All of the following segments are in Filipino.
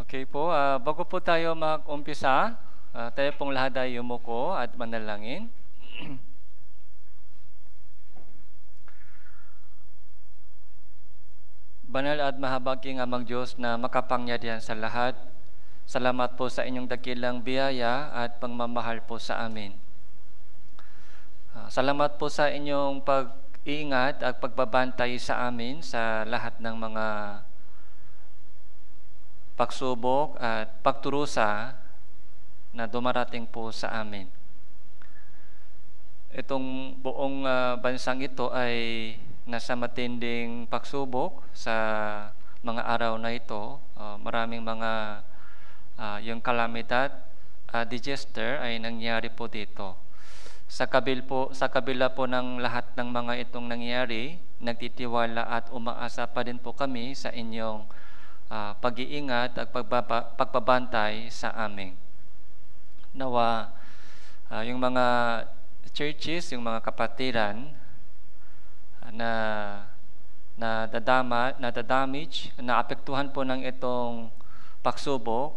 Okay po, bago po tayo mag-umpisa, tayo pong lahat ay yumuko at manalangin. Banal at mahabaging Amang Diyos na makapangyarihan sa lahat, salamat po sa inyong dakilang biyaya at pagmamahal po sa amin. Salamat po sa inyong pag-iingat at pagbabantay sa amin sa lahat ng mga pagsubok at pagturusa na dumarating po sa amin. Itong buong bansang ito ay nasa matinding pagsubok sa mga araw na ito. Maraming mga yung kalamidad, disaster ay nangyari po dito. Sa kabila po ng lahat ng mga itong nangyari, nagtitiwala at umaasa pa din po kami sa inyong pag-iingat at pagbabantay sa amin. Nawa yung mga churches, yung mga kapatiran na damage, na apektuhan po ng itong pagsubok,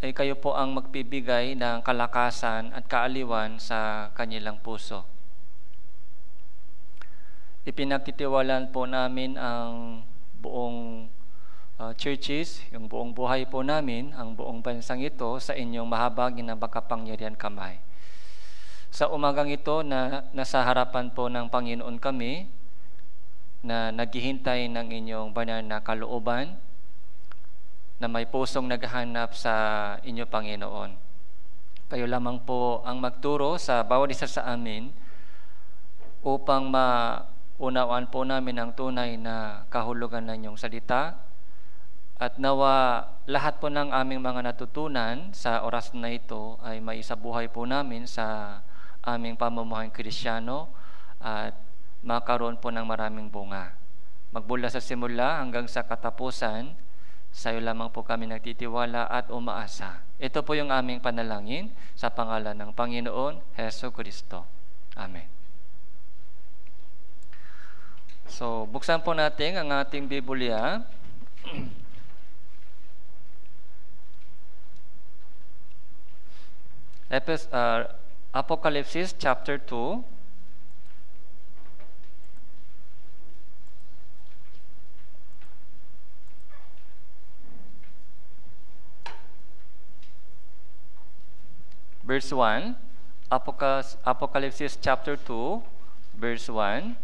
ay kayo po ang magbibigay ng kalakasan at kaaliwan sa kanilang puso. Ipinagtitiwalaan po namin ang buong churches, yung buong buhay po namin, ang buong bansang ito sa inyong mahabagin na makapangyarihan kamay. Sa umagang ito na nasa harapan po ng Panginoon kami, na naghihintay ng inyong banal na kalooban, na may pusong naghahanap sa inyo, Panginoon. Kayo lamang po ang magturo sa bawat isa sa amin upang maunawaan po namin ang tunay na kahulugan ng inyong salita, at nawa lahat po ng aming mga natutunan sa oras na ito ay maisabuhay po namin sa aming pamumuhay Kristiyano at makaroon po ng maraming bunga. Magmula sa simula hanggang sa katapusan, sa iyo lamang po kami nagtitiwala at umaasa. Ito po yung aming panalangin sa pangalan ng Panginoon Jesucristo. Amen. So, buksan po natin ang ating Biblia. Apocalypse chapter 2. Verse 1. Apocalypse chapter 2, verse 1.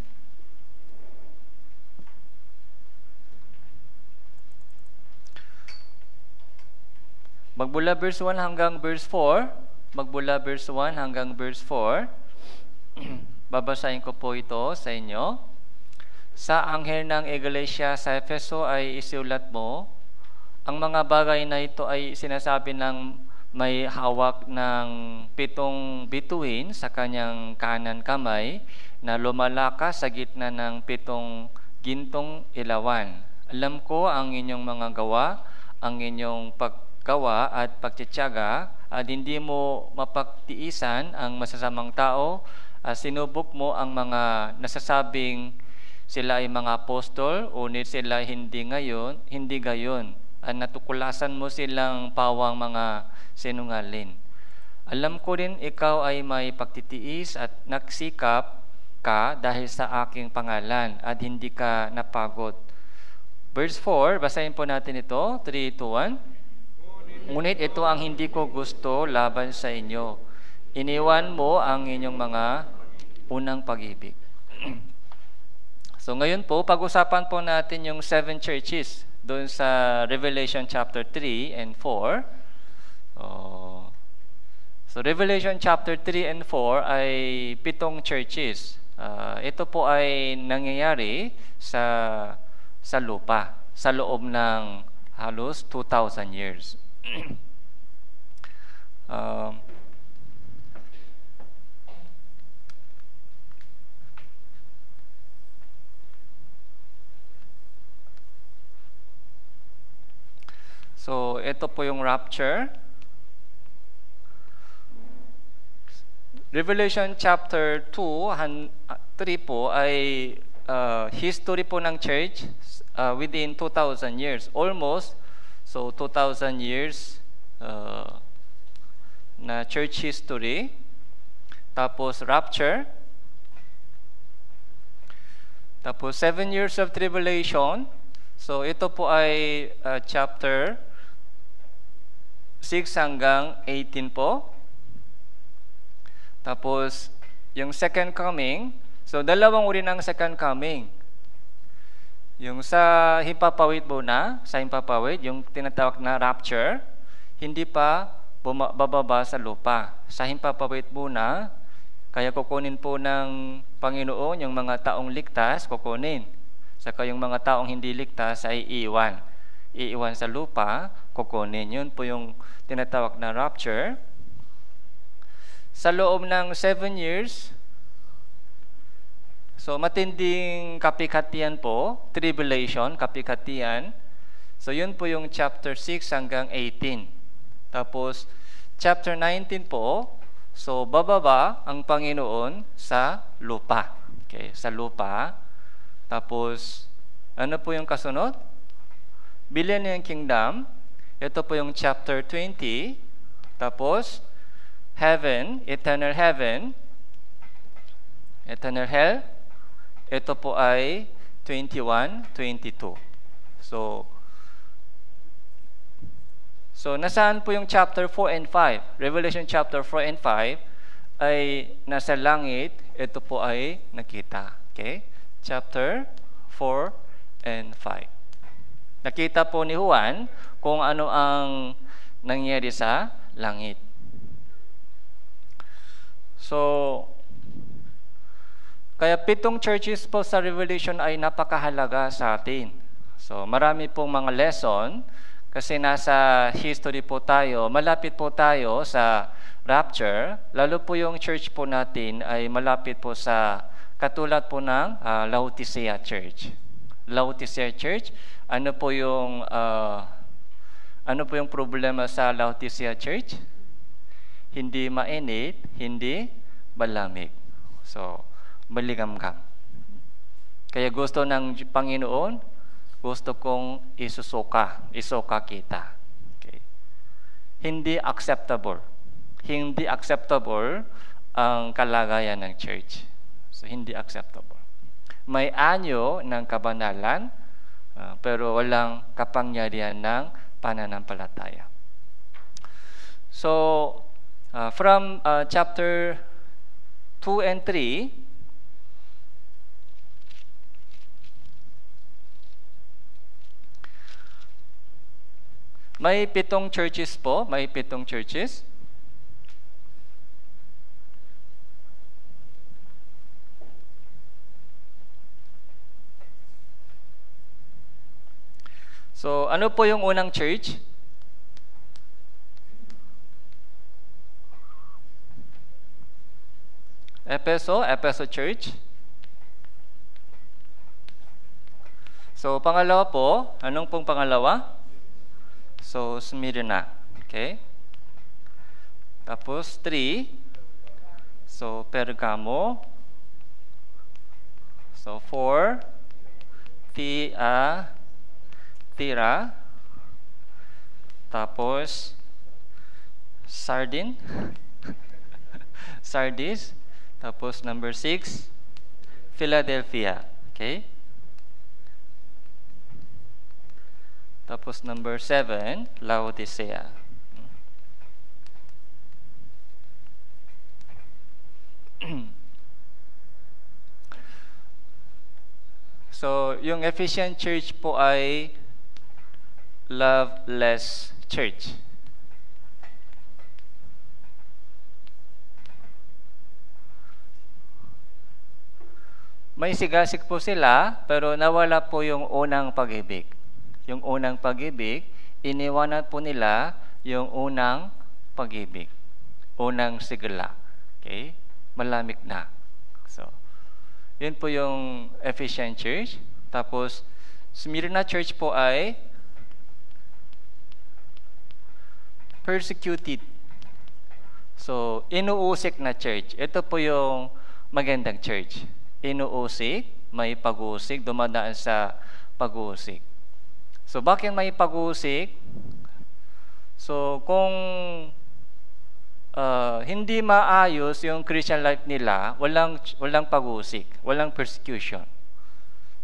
Magbula verse 1 hanggang verse 4. Magbula verse 1 hanggang verse 4. Babasahin ko po ito sa inyo. Sa anghel ng iglesia sa Efeso ay isulat mo, ang mga bagay na ito ay sinasabi ng may hawak ng 7 bituin sa kanyang kanan kamay, na lumalakas sa gitna ng 7 gintong ilawan. Alam ko ang inyong mga gawa, ang inyong paggawa at pagtitiyaga, at hindi mo mapagtiisan ang masasamang tao. Sinubok mo ang mga nasasabing sila ay mga apostol, ngunit sila hindi gayon. Natukulasan mo silang pawang mga sinungaling. Alam ko rin ikaw ay may pagtitiis at nagsikap ka dahil sa aking pangalan at hindi ka napagod. Verse 4, basahin po natin ito. 3, 2, 1. Ngunit ito ang hindi ko gusto laban sa inyo. Iniwan mo ang inyong mga unang pag-ibig. So ngayon po, pag-usapan po natin yung 7 churches doon sa Revelation chapter 3 and 4. So Revelation chapter 3 and 4 ay 7 churches. Ito po ay nangyayari sa lupa, sa loob ng halos 2,000 years. So, ito po yung rapture. Revelation chapter 2, 3 po ay history po ng church within 2,000 years. Almost. So So 2,000 years na church history. Tapos rapture. Tapos 7 years of tribulation. So ito po ay chapter 6 hanggang 18 po. Tapos yung second coming, so dalawang uri ng second coming. Yung sa himpapawid muna, sa himpapawid, yung tinatawag na rapture, hindi pa bababa sa lupa. Sa himpapawid muna, kaya kukunin po ng Panginoon yung mga taong ligtas, kukunin. Saka yung mga taong hindi ligtas ay iiwan. Iiwan sa lupa, kukunin. Yun po yung tinatawag na rapture. Sa loob ng 7 years, so matinding kapikatian po, tribulation, kapikatian. So yun po yung chapter 6 hanggang 18. Tapos chapter 19 po, so bababa ang Panginoon sa lupa. Okay, sa lupa. Tapos ano po yung kasunod? Millennium Kingdom. Ito po yung chapter 20. Tapos heaven, eternal hell. Ito po ay 21, 22. So nasaan po yung chapter 4 and 5? Revelation chapter 4 and 5 ay nasa langit. Ito po ay nakita. Okay? Chapter 4 and 5. Nakita po ni Juan kung ano ang nangyari sa langit. So, kaya 7 churches po sa Revelation ay napakahalaga sa atin. So, marami pong mga lesson kasi nasa history po tayo, malapit po tayo sa rapture, lalo po yung church po natin ay malapit po sa katulad po ng Laodicea Church. Laodicea Church, ano po yung problema sa Laodicea Church? Hindi mainit, hindi malamig. So, maligamgam. Kaya gusto ng Panginoon, gusto kong isoka kita. Okay. Hindi acceptable ang kalagayan ng church. So, hindi acceptable. May anyo ng kabanalan, pero walang kapangyarihan ng pananampalataya. So, from chapter 2 and 3, may 7 churches po, may 7 churches. So, ano po yung unang church? Efeso Church. So, pangalawa po, anong pong pangalawa? So, Smyrna. Okay? Tapos, 3. So, Pergamo. So, 4. Tira. Tapos, Sardis. Tapos, number 6. Philadelphia. Okay? Tapos number 7, Laodicea. So, yung Ephesian church po ay loveless church. May sigasig po sila, pero nawala po yung unang pag-ibig. Yung unang pag-ibig, iniwanan po nila yung unang pag-ibig. Unang sigla. Okay? Malamig na. So, yun po yung Ephesian Church. Tapos, Smyrna Church po ay persecuted. So, inuusik na church. Ito po yung magandang church. Inuusik, may pag-uusik, dumadaan sa pag-uusik. So, bakit may pag-uusik? So, kung hindi maayos yung Christian life nila, walang pag-uusik, walang persecution.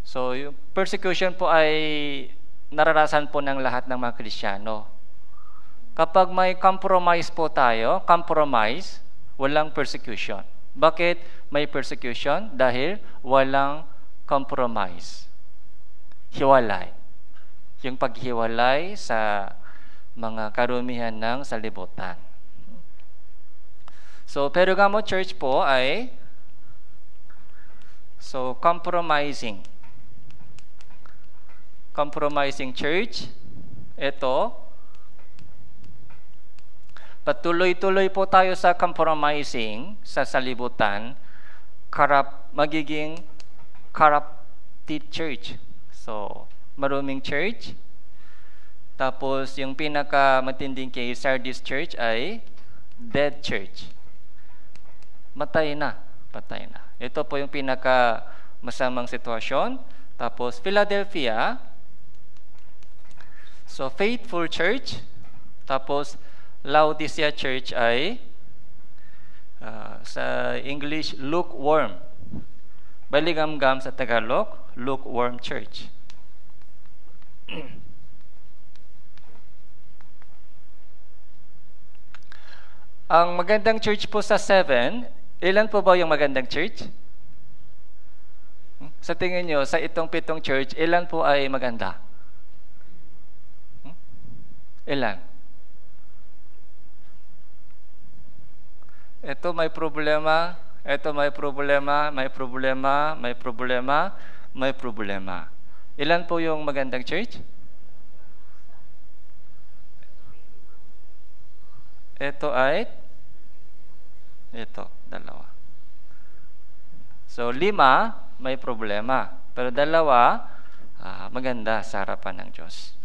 So, yung persecution po ay nararasan po ng lahat ng mga Kristiyano. Kapag may compromise po tayo, walang persecution. Bakit may persecution? Dahil walang compromise. Hiwalay. Yung paghiwalay sa mga karumihan ng salibutan. So, Pergamo Church po ay compromising church. Ito, patuloy-tuloy po tayo sa compromising sa salibutan, magiging corrupted church. So, maruming church. Tapos, yung pinaka-matinding kay Sardis Church ay dead church. Patay na. Ito po yung pinaka-masamang sitwasyon. Tapos, Philadelphia. So, faithful church. Tapos, Laodicea Church ay sa English, lukewarm. Baligamgam sa Tagalog, lukewarm church. Ang magandang church po sa 7, ilan po ba yung magandang church? Sa tingin nyo, sa itong 7 church, ilan po ay maganda? Ilan? Ito may problema, may problema. Ilan po yung magandang church? Ito, 2. So, 5, may problema. Pero 2, maganda sa harapan ng Diyos.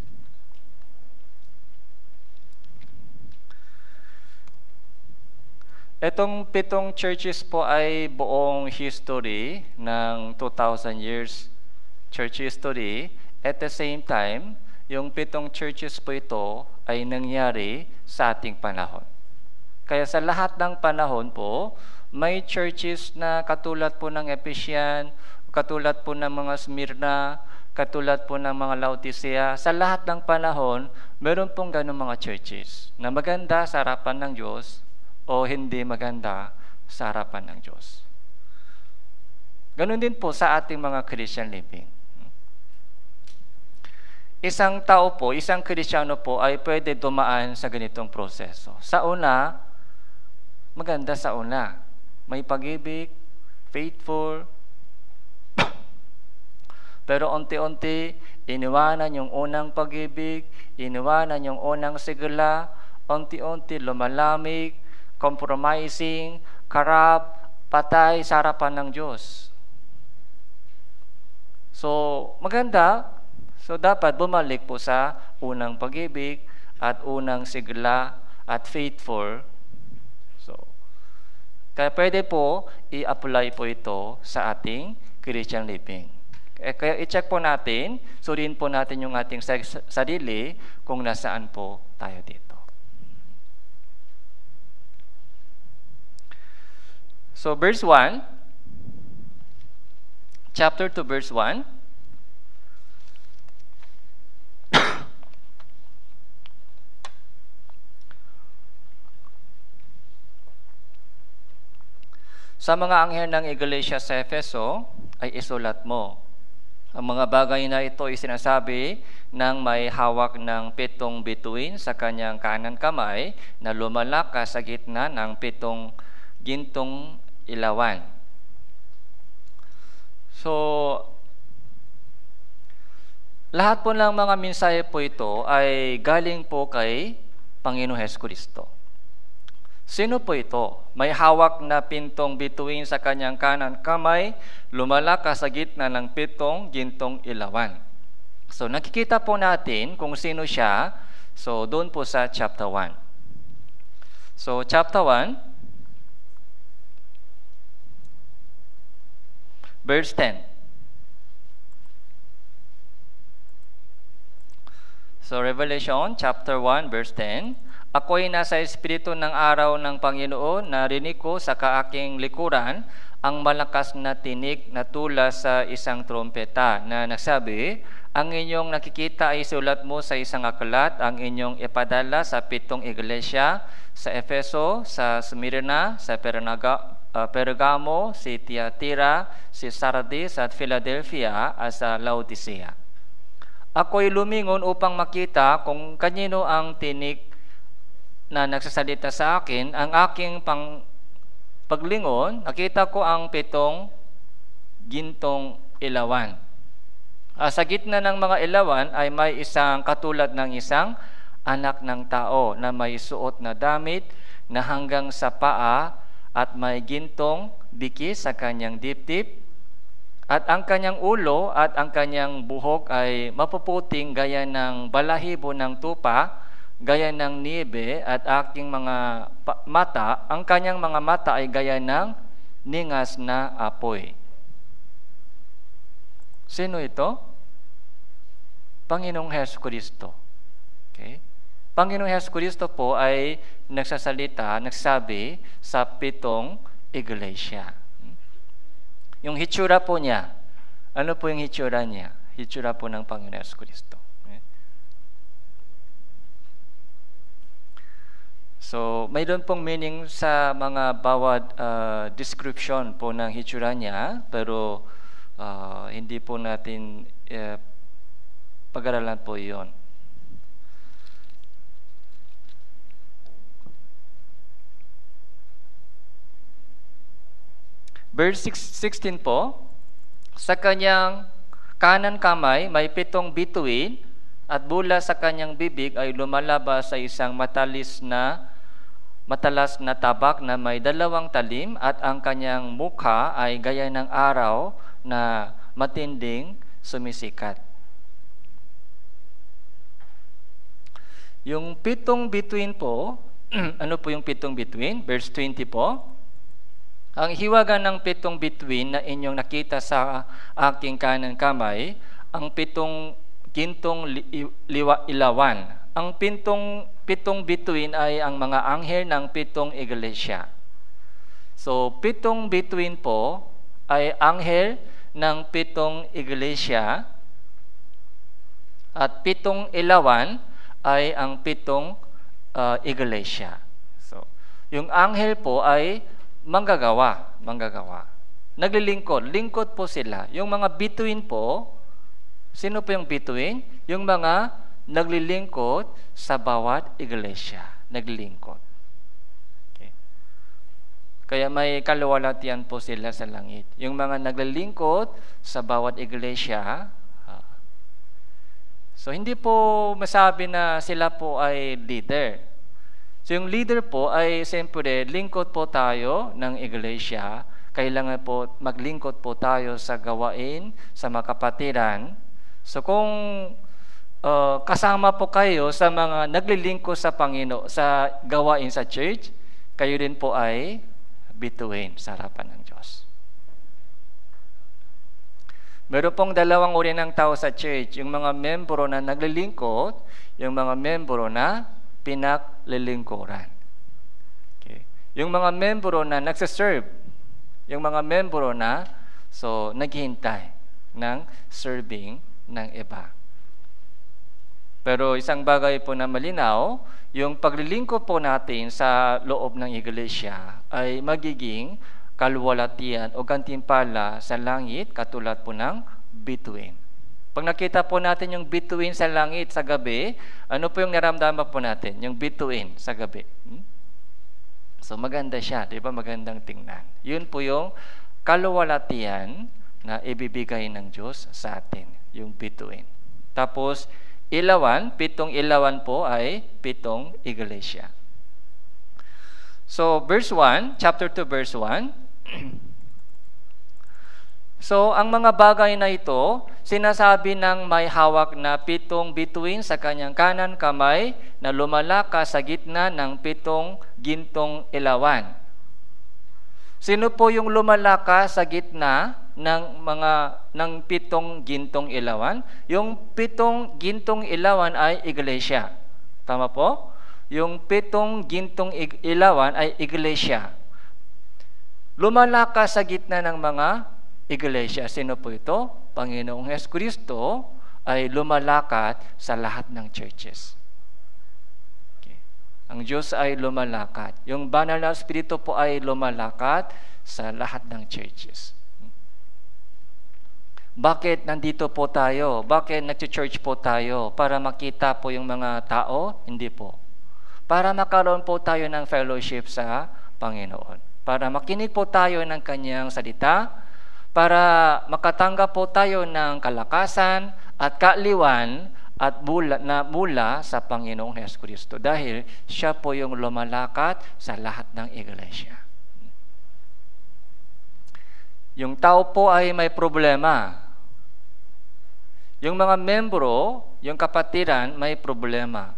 Itong 7 churches po ay buong history ng 2,000 years church history. At the same time, yung 7 churches po ito ay nangyari sa ating panahon. Kaya sa lahat ng panahon po, may churches na katulad po ng Ephesian, katulad po ng mga Smyrna, katulad po ng mga Laodicea. Sa lahat ng panahon, meron pong ganun mga churches na maganda sa harapan ng Diyos o hindi maganda sa harapan ng Diyos. Ganun din po sa ating mga Christian living. Isang tao po, isang Kristiyano po ay pwede dumaan sa ganitong proseso. Sa una, maganda sa una. May pag-ibig, faithful. Pero unti-unti, iniwanan yung unang pag-ibig, iniwanan yung unang sigla, unti-unti lumalamig, compromising, corrupt, patay sa harapan ng Diyos. So, maganda. So, dapat bumalik po sa unang pag-ibig at unang sigla at faithful. Kaya pwede po i-apply po ito sa ating Christian living. Kaya i-check po natin, suriin po natin yung ating sarili kung nasaan po tayo dito. So verse 1, chapter 2 verse 1. Sa mga anghel ng iglesia sa Efeso ay isulat mo. Ang mga bagay na ito ay sinasabi ng may hawak ng 7 bituin sa kanyang kanan kamay na lumalakas sa gitna ng 7 gintong ilawan. So, lahat po ng mga mensahe po ito ay galing po kay Panginoong Jesucristo. Sino po ito? May hawak na 7 bituin sa kanyang kanan kamay, lumalakas sa gitna ng 7 gintong ilawan. So, nakikita po natin kung sino siya. So, doon po sa chapter 1. So, chapter 1, verse 10. So Revelation chapter 1 verse 10, ako'y nasa espiritu ng araw ng Panginoon, narinig ko sa kaaking likuran ang malakas na tinig na tula sa isang trompeta na nagsabi, ang inyong nakikita ay sulat mo sa isang aklat, ang inyong ipadala sa 7 iglesia, sa Efeso, sa Smyrna, sa Pergamo, si Tiatira, si Sardis at Philadelphia at sa Laodicea. Ako'y lumingon upang makita kung kanino ang tinig na nagsasalita sa akin. Ang aking paglingon, nakita ko ang 7 gintong ilawan. Sa gitna ng mga ilawan ay may isang katulad ng isang anak ng tao na may suot na damit na hanggang sa paa at may gintong biki sa kanyang dibdib, at ang kanyang ulo at ang kanyang buhok ay mapuputing gaya ng balahibo ng tupa, gaya ng niebe, at ang kanyang mga mata ay gaya ng ningas na apoy. Sino ito? Panginoong Jesucristo. Okay? Panginoong Jesucristo po ay nagsasabi sa 7 iglesia. Yung hitsura po niya, ano po yung hitsura niya? Hitsura po ng Panginoong Jesucristo. Okay? So, mayroon pong meaning sa mga bawat description po ng hitsura niya, pero hindi po natin pag-aralan po iyon. Verse 16 po, sa kanyang kanan kamay may 7 bituin at mula sa kanyang bibig ay lumalabas sa isang matalas na tabak na may 2 talim, at ang kanyang mukha ay gaya ng araw na matinding sumisikat. Yung 7 bituin po, ano po yung 7 bituin? Verse 20 po, ang hiwaga ng 7 bituin na inyong nakita sa aking kanang kamay, ang 7 gintong ilawan. Ang 7 bituin ay ang mga anghel ng 7 iglesia. So, 7 bituin po ay anghel ng 7 iglesia, at 7 ilawan ay ang 7 iglesia. So, yung anghel po ay manggagawa. Lingkod po sila. Yung mga bituin po, sino po yung bituin? Yung mga naglilingkod sa bawat iglesia. Naglilingkod. Okay. Kaya may kaluwalhatian po sila sa langit. Yung mga naglilingkod sa bawat iglesia. So, hindi po masabi na sila po ay leader. So, yung leader po ay siyempre lingkod po tayo ng iglesia. Kailangan po maglingkod po tayo sa gawain, sa mga kapatiran. So, kung kasama po kayo sa mga naglilingkod sa Panginoon, sa gawain sa church, kayo din po ay bituin sa harapan ng Diyos. Meron pong 2 uri ng tao sa church. Yung mga membro na naglilingkod, yung mga membro na pinaglilingkuran. Okay. Yung mga membro na nagsiserve, yung mga membro na naghihintay ng serving ng iba. Pero isang bagay po na malinaw, yung paglilingkod po natin sa loob ng iglesia ay magiging kaluwalhatian o gantimpala sa langit katulad po ng bituin. Pag nakita po natin yung bituin sa langit sa gabi, ano po yung naramdaman po natin? Yung bituin sa gabi. So maganda siya, di ba? Magandang tingnan. Yun po yung kaluwalhatian na ibibigay ng Diyos sa atin, yung bituin. Tapos, 7 ilawan po ay 7 iglesia. So, verse 1, chapter 2, verse 1, so, ang mga bagay na ito, sinasabi ng may hawak na 7 bituin sa kanyang kanan kamay na lumalakas sa gitna ng 7 gintong ilawan. Sino po yung lumalakas sa gitna ng 7 gintong ilawan. Yung 7 gintong ilawan ay iglesia. Tama po? Yung 7 gintong ilawan ay iglesia. Lumalakas sa gitna ng mga iglesia. Sino po ito? Panginoong Jesucristo ay lumalakat sa lahat ng churches. Okay. Ang Diyos ay lumalakat. Yung banal na Espiritu po ay lumalakat sa lahat ng churches. Bakit nandito po tayo? Bakit nag-church po tayo? Para makita po yung mga tao? Hindi po. Para makaroon po tayo ng fellowship sa Panginoon. Para makinig po tayo ng Kanyang salita. Para makatanggap po tayo ng kalakasan at kaaliwan at mula sa Panginoong Jesucristo. Dahil siya po yung lumalakat sa lahat ng iglesia. Yung tao po ay may problema. Yung mga membro, yung kapatiran, may problema.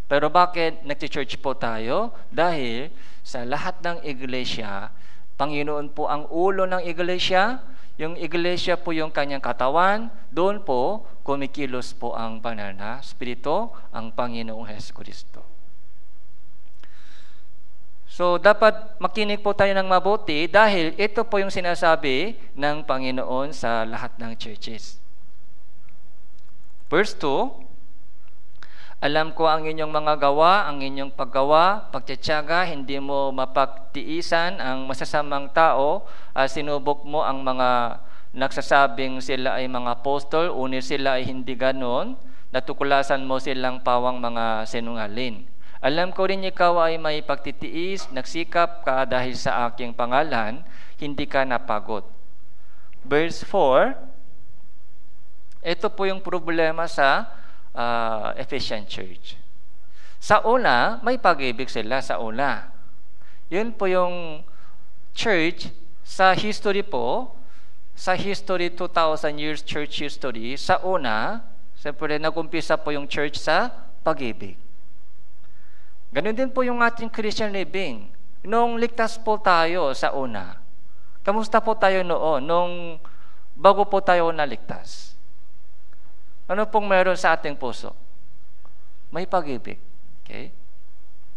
Pero bakit nag-church po tayo? Dahil sa lahat ng iglesia, Panginoon po ang ulo ng iglesia. Yung iglesia po yung kanyang katawan. Doon po, kumikilos po ang banal na Espiritu, ang Panginoong Jesucristo. So, dapat makinig po tayo ng mabuti dahil ito po yung sinasabi ng Panginoon sa lahat ng churches. Verse 2, alam ko ang inyong mga gawa, ang inyong paggawa, pagtitiyaga, hindi mo mapagtiisan ang masasamang tao, sinubok mo ang mga nagsasabing sila ay mga apostol, unir sila ay hindi ganon, natuklasan mo silang pawang mga sinungaling. Alam ko rin ikaw ay may pagtitiis, nagsikap ka dahil sa aking pangalan, hindi ka napagod. Verse 4, ito po yung problema sa Ephesian Church. Sa una, may pag-ibig sila sa una. Yun po yung church sa history po, sa history 2,000 years church history, sa una, siyempre nag-umpisa po yung church sa pag-ibig. Ganun din po yung ating Christian living. Nung ligtas po tayo sa una, kamusta po tayo noon? Nung bago po tayo naligtas? Ano pong meron sa ating puso? May pag-ibig. Okay?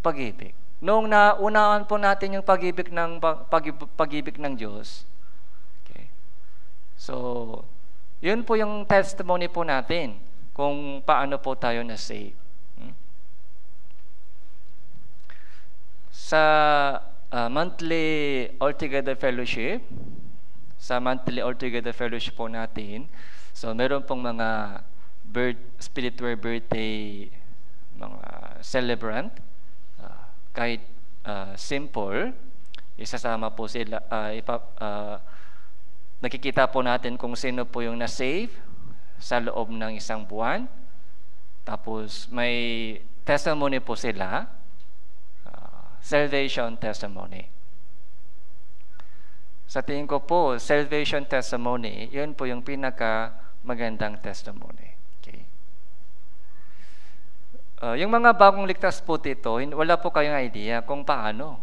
Pag-ibig. Nung naunaan po natin yung pag-ibig ng Diyos. Okay? So, yun po yung testimony po natin kung paano po tayo na-save. Sa monthly Altogether Fellowship, po natin, so meron pong mga spiritual birthday mga celebrant, kahit simple, isasama po sila, nakikita po natin kung sino po yung na-save sa loob ng isang buwan. Tapos may testimony po sila, salvation testimony. Sa tingin ko po, salvation testimony, yun po yung pinaka magandang testimony. Okay? Yung mga bagong ligtas po dito, wala po kayong idea kung paano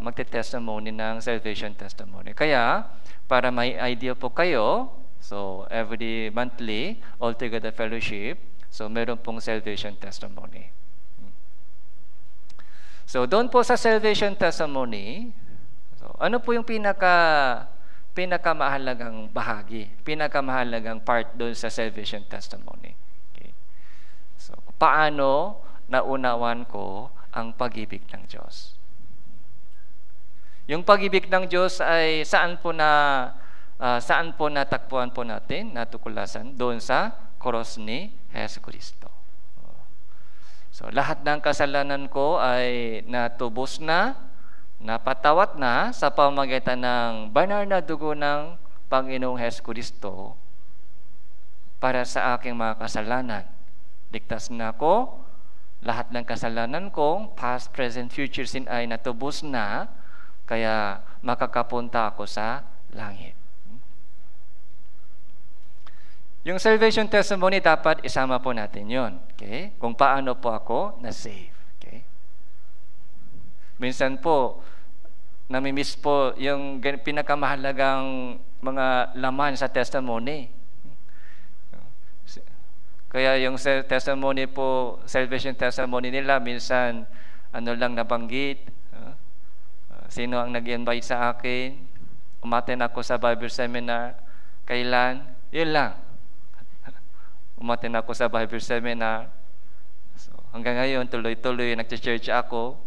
magte-testimony ng salvation testimony. Kaya, para may idea po kayo, so every monthly, Altogether Fellowship, so meron pong salvation testimony. So, doon po sa salvation testimony, so, ano po yung pinakamahalagang bahagi, pinakamahalagang part doon sa salvation testimony? Okay. So, paano naunawan ko ang pag-ibig ng Diyos? Yung pag-ibig ng Diyos ay saan po natakpuan po natin, natuklasan? Doon sa cross ni Jesucristo. So, lahat ng kasalanan ko ay natubos na, napatawat na sa pamamagitan ng banal na dugo ng Panginoong Jesucristo para sa aking mga kasalanan. Ligtas na ako, lahat ng kasalanan ko, past, present, future sin ay natubos na, kaya makakapunta ako sa langit. Yung salvation testimony, dapat isama po natin yon. Okay? Kung paano po ako na-save. Okay? Minsan po, namimiss po yung pinakamahalagang mga laman sa testimony. Kaya yung testimony po, salvation testimony nila, minsan ano lang nabanggit, sino ang nag-invite sa akin, umaten ako sa Bible seminar, kailan, yun lang. Umaten ako sa Bible seminar. So, hanggang ngayon, tuloy-tuloy nag-church ako.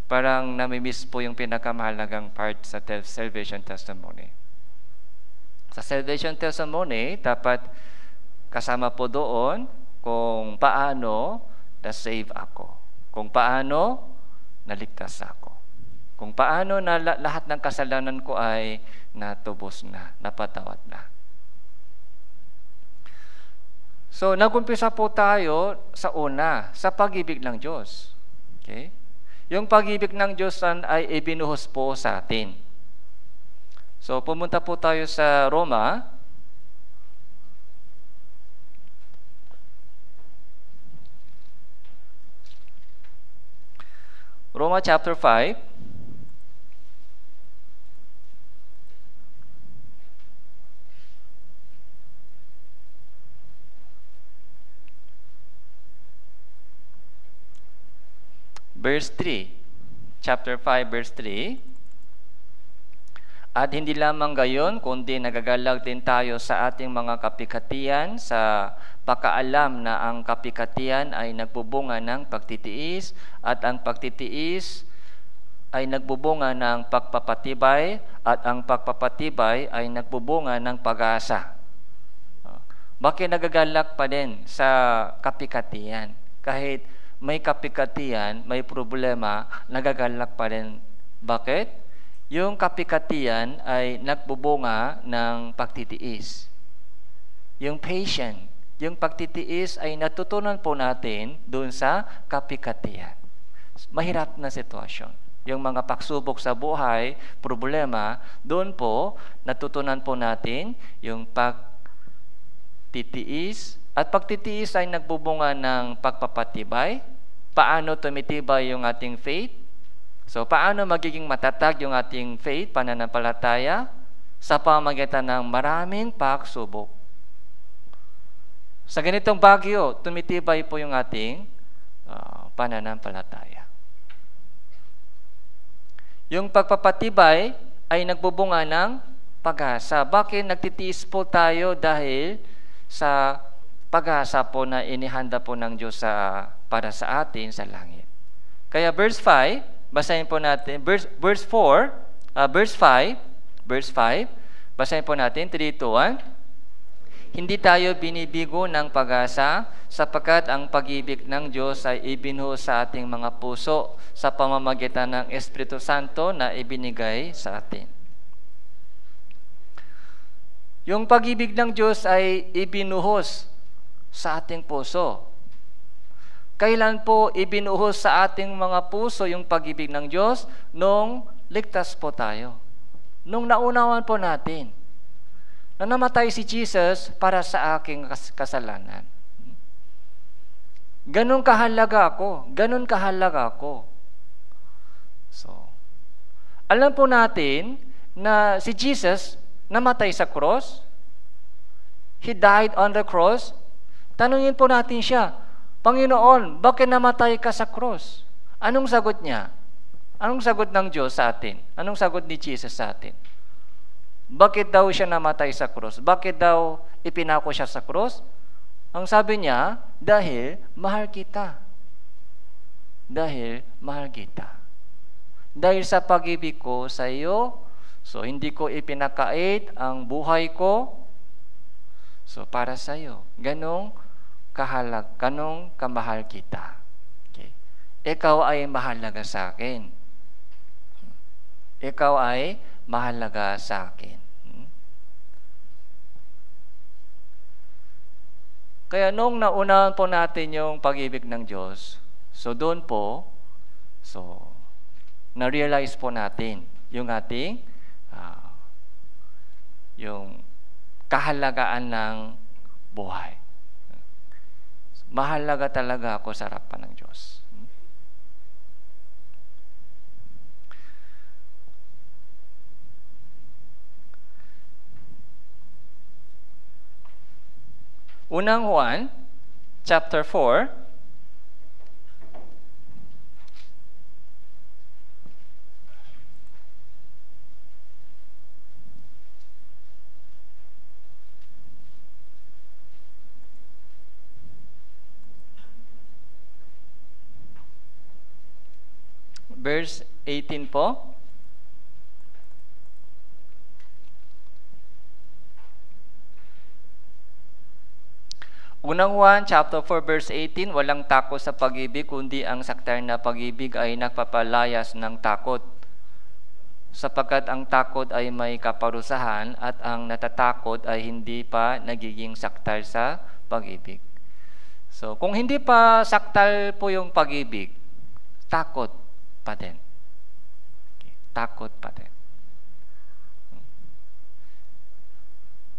Parang namimiss po yung pinakamahalagang part sa salvation testimony. Sa salvation testimony, dapat kasama po doon kung paano na-save ako. Kung paano naligtas ako. Kung paano na lahat ng kasalanan ko ay natubos na, napatawad na. So, nag-umpisa po tayo sa una, sa pag-ibig ng Diyos. Okay? Yung pag-ibig ng Diyos ay ibinuhos po sa atin. So, pumunta po tayo sa Roma. Roma chapter 5. Verse 3, chapter 5, verse 3, at hindi lamang gayon, kundi nagagalag din tayo sa ating mga kapikatian sa pakaalam na ang kapikatian ay nagbubunga ng pagtitiis at ang pagtitiis ay nagbubunga ng pagpapatibay at ang pagpapatibay ay nagbubunga ng pag-asa. Bakit nagagalak pa din sa kapikatian? Kahit may kapikatian, may problema, nagagalak pa rin. Bakit? Yung kapikatian ay nagbubunga ng pagtitiis. Yung patient, yung pagtitiis ay natutunan po natin doon sa kapikatian. Mahirap na sitwasyon. Yung mga pagsubok sa buhay, problema, doon po natutunan po natin yung pagtitiis. At pagtitiis ay nagbubunga ng pagpapatibay. Paano tumitibay yung ating faith? So, paano magiging matatag yung ating faith, pananampalataya? Sa pamamagitan ng maraming pagsubok. Sa ganitong bagyo, tumitibay po yung ating pananampalataya. Yung pagpapatibay ay nagbubunga ng pag-asa. Bakit nagtitiis po tayo? Dahil sa pag-asa po na inihanda po ng Diyos para sa atin sa langit. Kaya verse 5, basahin po natin, verse 5, basahin po natin, 3, 2, 1. Hindi tayo binibigo ng pag-asa sapagkat ang pag-ibig ng Diyos ay ibinuhos sa ating mga puso sa pamamagitan ng Espiritu Santo na ibinigay sa atin. Yung pag-ibig ng Diyos ay ibinuhos sa ating puso. Kailan po ibinuhos sa ating mga puso yung pag-ibig ng Diyos? Nung ligtas po tayo. Nung naunawan po natin na namatay si Jesus para sa aking kasalanan. Ganun kahalaga ako. Ganun kahalaga ako. So, alam po natin na si Jesus namatay sa cross. He died on the cross. Tanungin po natin siya, Panginoon, bakit namatay ka sa cross? Anong sagot niya? Anong sagot ng Diyos sa atin? Anong sagot ni Jesus sa atin? Bakit daw siya namatay sa cross? Bakit daw ipinako siya sa cross? Ang sabi niya, dahil mahal kita. Dahil mahal kita. Dahil sa pag-ibig ko sa iyo, so hindi ko ipinakait ang buhay ko, so para sa iyo. Ganong kamahal kita. Okay. Ikaw ay mahalaga sa akin. Ikaw ay mahalaga sa akin. Kaya nung naunahan po natin yung pag-ibig ng Diyos, so doon po, so na-realize po natin yung ating yung kahalagaan ng buhay. Mahalaga talaga ako sa harapan ng Diyos. Unang Juan, chapter 4, verse 18 po. Unang Juan, chapter 4, verse 18, walang takot sa pag-ibig, kundi ang sakdal na pag-ibig ay nagpapalayas ng takot. Sapagkat ang takot ay may kaparusahan at ang natatakot ay hindi pa nagiging sakdal sa pag-ibig. So, kung hindi pa sakdal po yung pag-ibig, takot pa din. Okay. Takot pa din.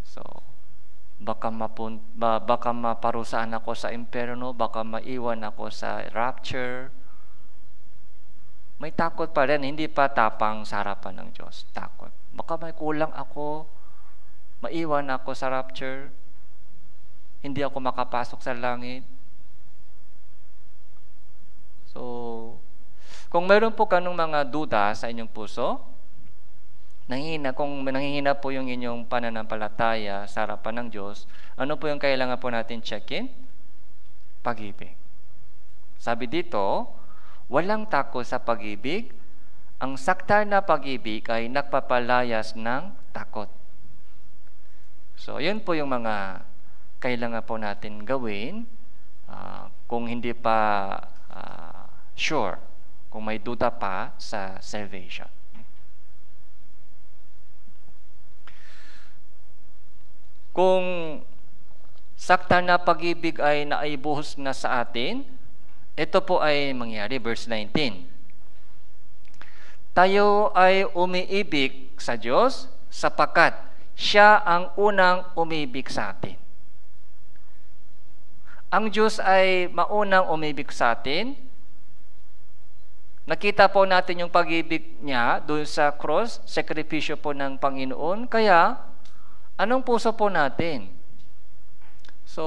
So, baka maparusaan ako sa impyerno, baka maiwan ako sa rapture. May takot pa rin, hindi pa tapang sa harapan ng Diyos. Takot. Baka may kulang ako, maiwan ako sa rapture, hindi ako makapasok sa langit. So, kung meron po kanong mga duda sa inyong puso, kung nanghihina po yung inyong pananampalataya sa harapan ng Diyos, ano po yung kailangan po natin check-in? Pag-ibig. Sabi dito, walang takot sa pag-ibig. Ang sakdal na pag-ibig ay nagpapalayas ng takot. So, yun po yung mga kailangan po natin gawin kung hindi pa sure, kung may duda pa sa salvation. Kung sakdal na pag-ibig ay naibuhos na sa atin, ito po ay mangyari, verse 19. Tayo ay umiibig sa Diyos sapagkat Siya ang unang umibig sa atin. Ang Diyos ay maunang umibig sa atin. Nakita po natin yung pag-ibig niya doon sa cross, sakripisyo po ng Panginoon. Kaya, anong puso po natin? So,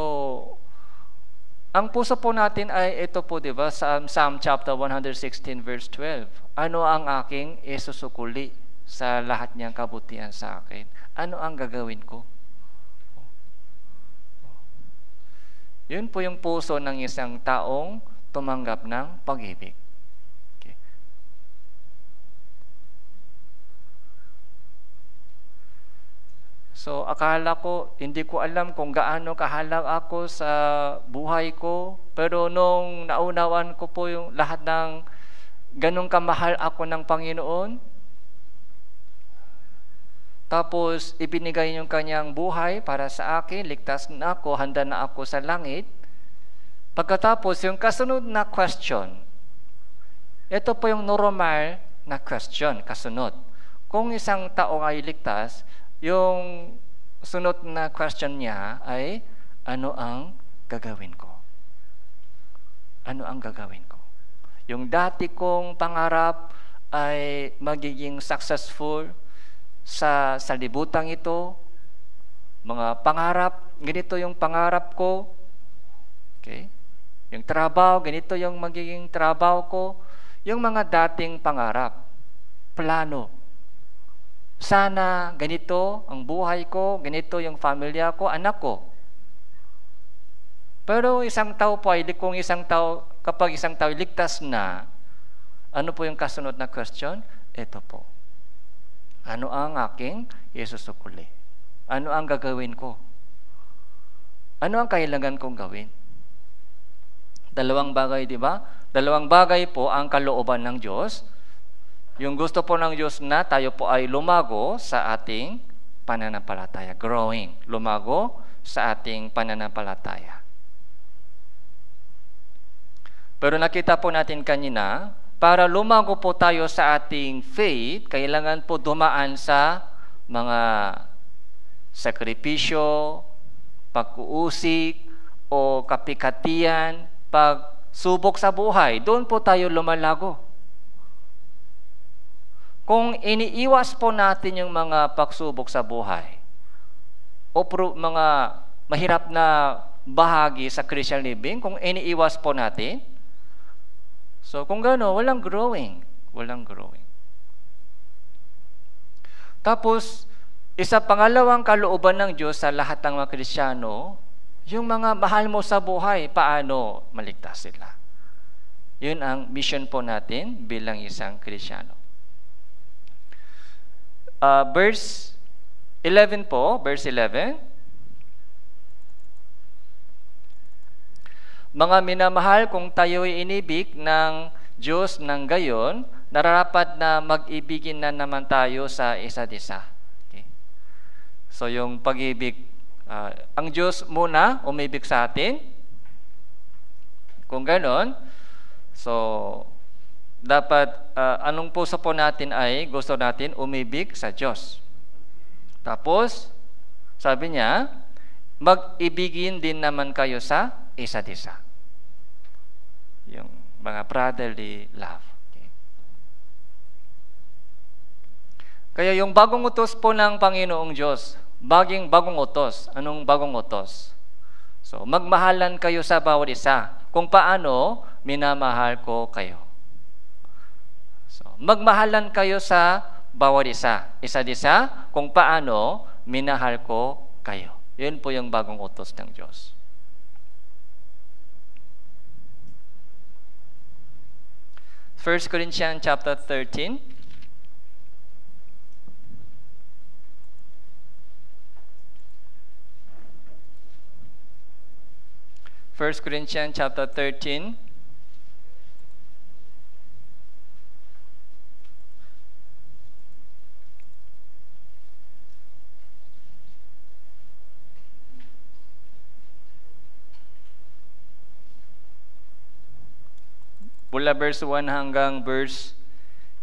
ang puso po natin ay ito po, di ba? Psalm chapter 116 verse 12. Ano ang aking isusukuli sa lahat niyang kabutihan sa akin? Ano ang gagawin ko? Yun po yung puso ng isang taong tumanggap ng pag-ibig. Okay. So, akala ko, hindi ko alam kung gaano kahalag ako sa buhay ko. Pero nung naunawan ko po yung lahat ng ganong kamahal ako ng Panginoon, tapos ibinigay yung kanyang buhay para sa akin, ligtas na ako, handa na ako sa langit. Pagkatapos, yung kasunod na question, ito po yung normal na question, kasunod. Kung isang tao ay ligtas, yung sunod na question niya ay, ano ang gagawin ko? Ano ang gagawin ko? Yung dati kong pangarap ay magiging successful sa libutan ito, mga pangarap, ganito yung pangarap ko. Okay? Yung trabaho, ganito yung magiging trabaho ko. Yung mga dating pangarap, plano. Sana ganito ang buhay ko, ganito yung pamilya ko, anak ko. Pero isang tao po ay, kung isang tao, kapag isang tao ligtas na, ano po yung kasunod na question? Ito po. Ano ang aking isusukuli? Ano ang gagawin ko? Ano ang kailangan kong gawin? Dalawang bagay, di ba? Dalawang bagay po ang kalooban ng Diyos. Yung gusto po ng Diyos na tayo po ay lumago sa ating pananampalataya. Growing. Lumago sa ating pananampalataya. Pero nakita po natin kanina, para lumago po tayo sa ating faith, kailangan po dumaan sa mga sakripisyo, pag-uusik, o kapikatian, pagsubok sa buhay. Doon po tayo lumalago. Kung iniiwas po natin yung mga pagsubok sa buhay, o mga mahirap na bahagi sa Christian living kung iniiwas po natin. So kung gano'n, walang growing. Walang growing. Tapos, pangalawang kalooban ng Diyos sa lahat ng mga Kristiyano, yung mga mahal mo sa buhay, paano maligtas sila? Yun ang mission po natin bilang isang Kristiyano. Verse 11 po, verse 11. Mga minamahal, kung tayo'y inibig ng Diyos ng gayon, nararapat na mag-ibigin na naman tayo sa isa't isa. Okay. So yung pag-ibig, ang Diyos muna umibig sa atin. Kung ganon, so dapat anong puso po natin ay gusto natin umibig sa Diyos. Tapos, sabi niya, mag-ibigin din naman kayo sa isa't isa. Yung mga brotherly love. Okay. Kaya yung bagong utos po ng Panginoong Diyos, bagong utos. Anong bagong utos? So, magmahalan kayo sa bawat isa. Kung paano, minamahal ko kayo. So, magmahalan kayo sa bawat isa. Isa't isa, kung paano, minahal ko kayo. Yun po yung bagong utos ng Diyos. First Corinthians chapter 13. First Corinthians chapter 13. Mula verse 1 hanggang verse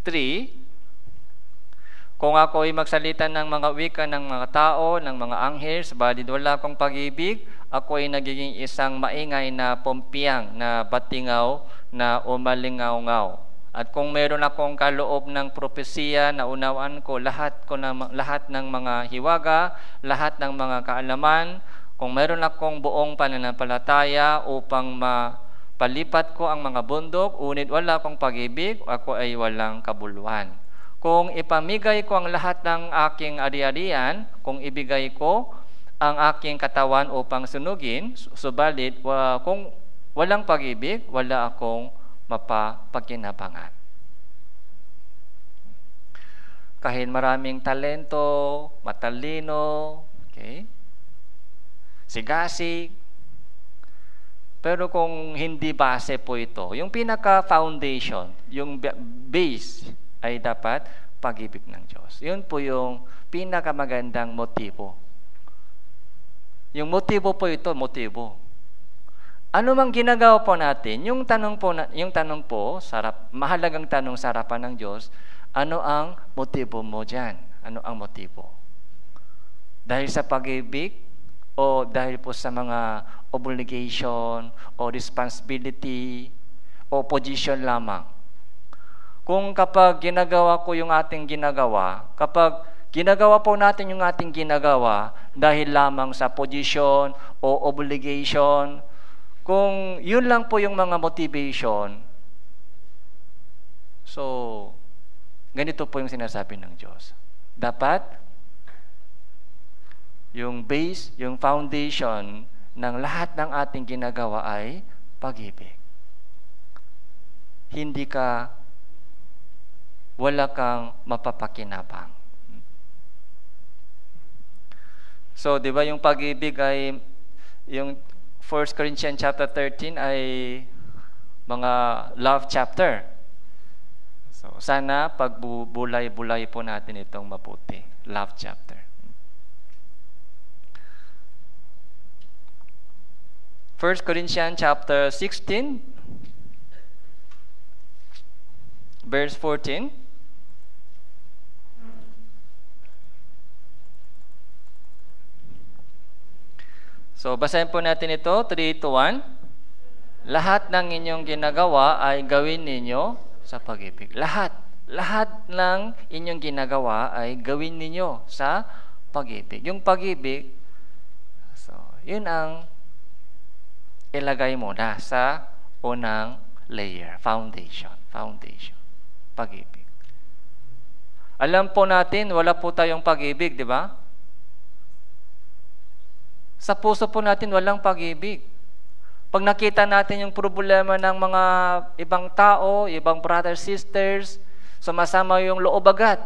3, kung ako ay magsalita ng mga wika ng mga tao, ng mga anghel, subalit wala akong pag-ibig, ako ay nagiging isang maingay na pompiyang, na batingaw, na umalingaw-ngaw. At kung meron akong kaloob ng propesiya, na unawaan ko lahat ng mga hiwaga, lahat ng mga kaalaman, kung meron akong buong pananampalataya upang palipat ko ang mga bundok, unit wala akong pag-ibig, ako ay walang kabuluhan. Kung ipamigay ko ang lahat ng aking ari-arian, kung ibigay ko ang aking katawan upang sunugin, subalit kung walang pag-ibig, wala akong mapapakinabangan. Kahit maraming talento, matalino, okay, sigasig, pero kung hindi base po ito, yung pinaka-foundation, yung base, ay dapat pag-ibig ng Diyos. Yun po yung pinakamagandang motibo. Yung motibo po ito, motibo. Ano mang ginagawa po natin, yung tanong po, mahalagang tanong sa harapan ng Diyos, ano ang motibo mo dyan? Ano ang motibo? Dahil sa pag-ibig, o dahil po sa mga obligation, o responsibility, o position lamang? Kung kapag ginagawa ko yung ating ginagawa, kapag ginagawa po natin yung ating ginagawa dahil lamang sa position o obligation, kung yun lang po yung mga motivation, so, ganito po yung sinasabi ng Diyos. Dapat, yung base, yung foundation ng lahat ng ating ginagawa ay pag-ibig. Wala kang mapapakinabang. So, di ba yung pag-ibig ay, yung 1 Corinthians chapter 13 ay mga love chapter. So, sana pagbulay-bulay po natin itong mabuti. Love chapter. 1 Corinthians chapter 16, verse 14. So, basahin po natin ito, 3-1. Lahat ng inyong ginagawa ay gawin ninyo sa pag-ibig. Lahat ng inyong ginagawa ay gawin ninyo sa pag-ibig. Yung pag-ibig, so, yun ang ilagay mo na sa unang layer, foundation. Pag-ibig. Alam po natin, wala po tayong pag-ibig, di ba? Sa puso po natin, walang pag-ibig. Pag nakita natin yung problema ng mga ibang tao, ibang brothers, sisters, sumasama yung loob agad.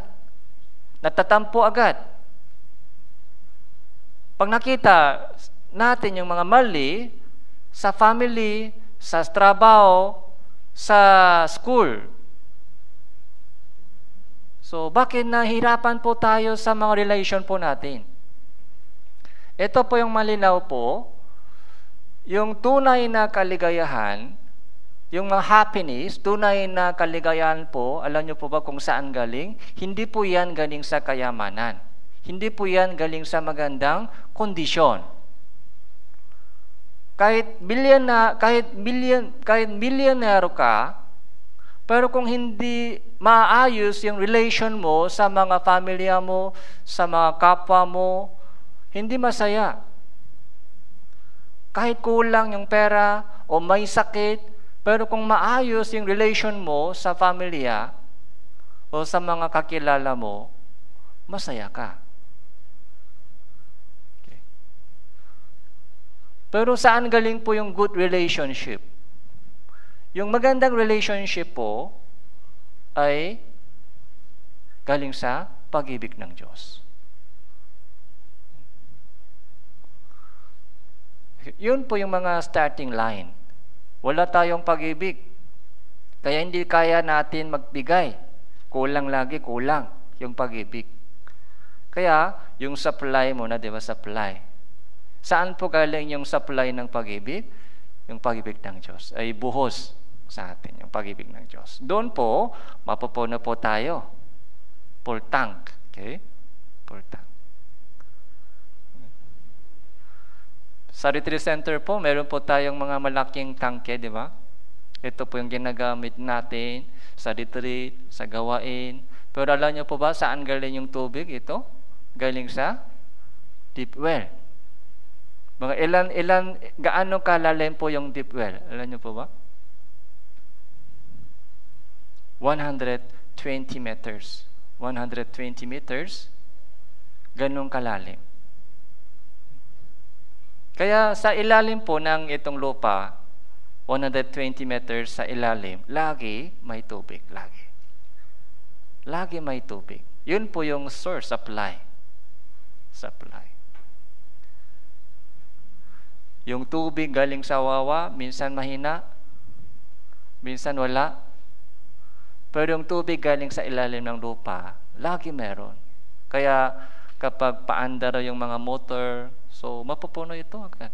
Natatampo agad. Pag nakita natin yung mga mali sa family, sa trabaho, sa school. So, bakit nahirapan po tayo sa mga relation po natin? Ito po yung malinaw po, yung tunay na kaligayahan, yung mga happiness, tunay na kaligayahan po, alam niyo po ba kung saan galing? Hindi po yan galing sa kayamanan. Hindi po yan galing sa magandang kondisyon. Kahit milyonero ka, pero kung hindi maayos yung relation mo sa mga pamilya mo, sa mga kapwa mo, hindi masaya. Kahit kulang yung pera o may sakit, pero kung maayos yung relation mo sa pamilya o sa mga kakilala mo, masaya ka. Okay. Pero saan galing po yung good relationship? Yung magandang relationship po ay galing sa pag-ibig ng Diyos. Yun po yung mga starting line. Wala tayong pag-ibig. Kaya hindi kaya natin magbigay. Kulang yung pag-ibig. Kaya, yung supply mo na, di ba, supply. Saan po galing yung supply ng pag-ibig? Yung pag-ibig ng Diyos ay buhos sa atin, yung pag-ibig ng Diyos. Doon po, mapupuno po tayo. Full tank. Okay? Full tank. Sa retreat center po, meron po tayong mga malaking tangke, di ba? Ito po yung ginagamit natin sa retreat, sa gawain. Pero alam niyo po ba saan galing yung tubig ito? Galing sa deep well. Mga gaano kalalim po yung deep well? Alam niyo po ba? 120 meters. 120 meters. Ganong kalalim. Kaya sa ilalim po ng itong lupa, 120 meters sa ilalim, lagi may tubig. Lagi may tubig. Yun po yung source, supply. Yung tubig galing sa wawa, minsan mahina, minsan wala. Pero yung tubig galing sa ilalim ng lupa, lagi meron. Kaya kapag paandar yung mga motor, so mapupuno ito agad.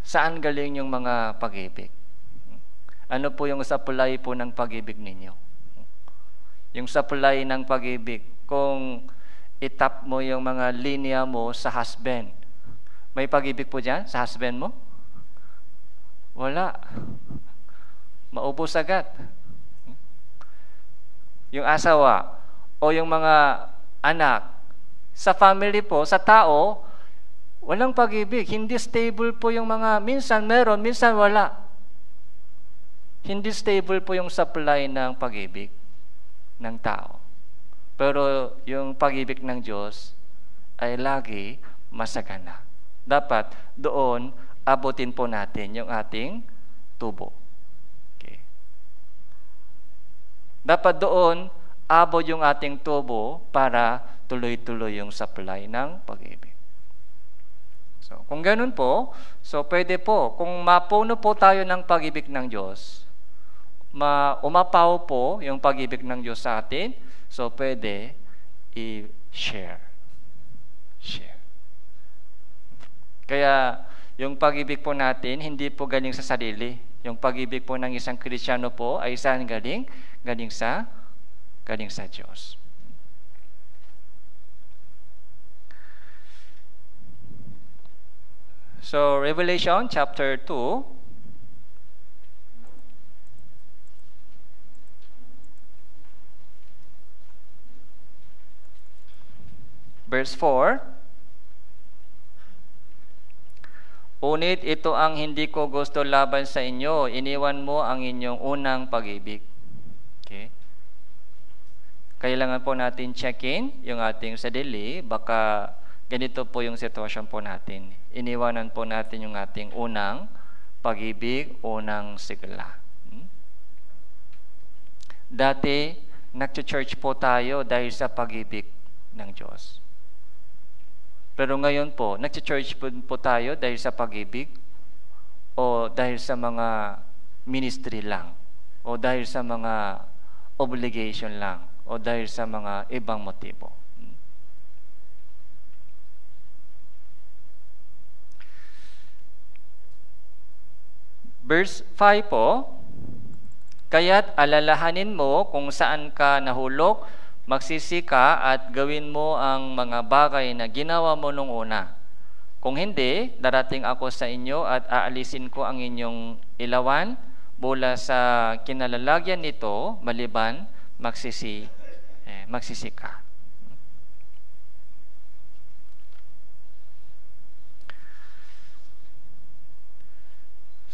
Saan galing yung mga pag-ibig? Ano po yung supply po ng pag-ibig ninyo? Yung supply ng pag-ibig, kung itap mo yung mga linya mo sa husband, may pag-ibig po dyan sa husband mo? Wala. Maubos agad. Yung asawa o yung mga anak, sa family po, sa tao, walang pag-ibig. Hindi stable po yung mga, minsan meron, minsan wala. Hindi stable po yung supply ng pag-ibig ng tao. Pero yung pag-ibig ng Diyos ay lagi masagana. Dapat doon abutin po natin yung ating tubo. Okay. Dapat doon abot yung ating tubo para tuloy-tuloy yung supply ng pag-ibig. So, kung ganun po, so pwede po, kung mapuno po tayo ng pag-ibig ng Diyos, umapaw po yung pag-ibig ng Diyos sa atin, so pwede i-share. Kaya, yung pag-ibig po natin, hindi po galing sa sarili. Yung pag-ibig po ng isang Kristiyano po ay saan galing? Galing sa Diyos. So, Revelation chapter 2, verse 4, Unit ito ang hindi ko gusto laban sa inyo. Iniwan mo ang inyong unang pag-ibig. Okay? Kailangan po natin check-in yung ating sarili. Baka ganito po yung sitwasyon po natin. Iniwanan po natin yung ating unang pag-ibig, unang sigla. Dati, nag-church po tayo dahil sa pag-ibig ng Diyos. Pero ngayon po, nag-church po tayo dahil sa pag-ibig o dahil sa mga ministry lang o dahil sa mga obligation lang o dahil sa mga ibang motibo. Verse 5 po, kaya't alalahanin mo kung saan ka nahulog, magsisi ka at gawin mo ang mga bagay na ginawa mo nung una. Kung hindi, darating ako sa inyo at aalisin ko ang inyong ilawan mula sa kinalalagyan nito, maliban magsisi ka.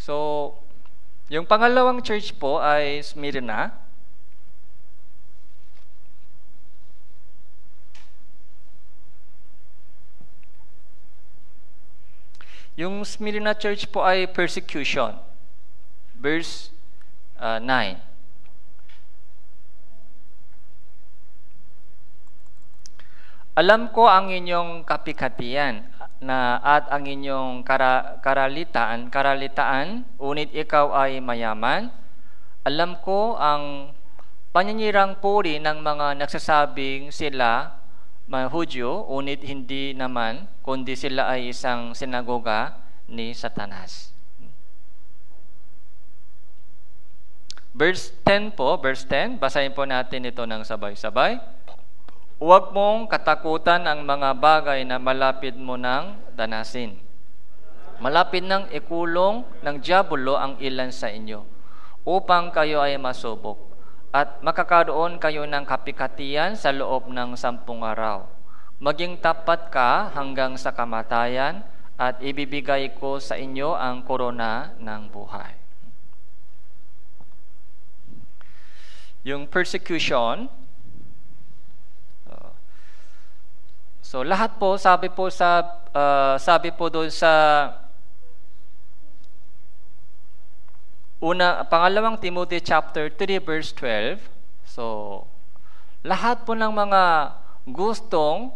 So, yung pangalawang church po ay Smyrna. Yung Smyrna church po ay persecution. Verse 9. Alam ko ang inyong kapikatian at ang inyong karalitaan, unit ikaw ay mayaman. Alam ko ang panyanyirang puri ng mga nagsasabing sila mga Hudyo, unit hindi naman, kundi sila ay isang sinagoga ni Satanas. Verse 10 po, verse 10, basahin po natin ito ng sabay-sabay. Huwag mong katakutan ang mga bagay na malapit mo nang danasin. Malapit nang ikulong ng diabolo ang ilan sa inyo, upang kayo ay masubok. At makakaroon kayo ng kapikatian sa loob ng 10 araw. Maging tapat ka hanggang sa kamatayan at ibibigay ko sa inyo ang korona ng buhay. Yung persecution, so lahat po sabi po doon sa pangalawang Timothy chapter 3 verse 12. So, lahat po ng mga gustong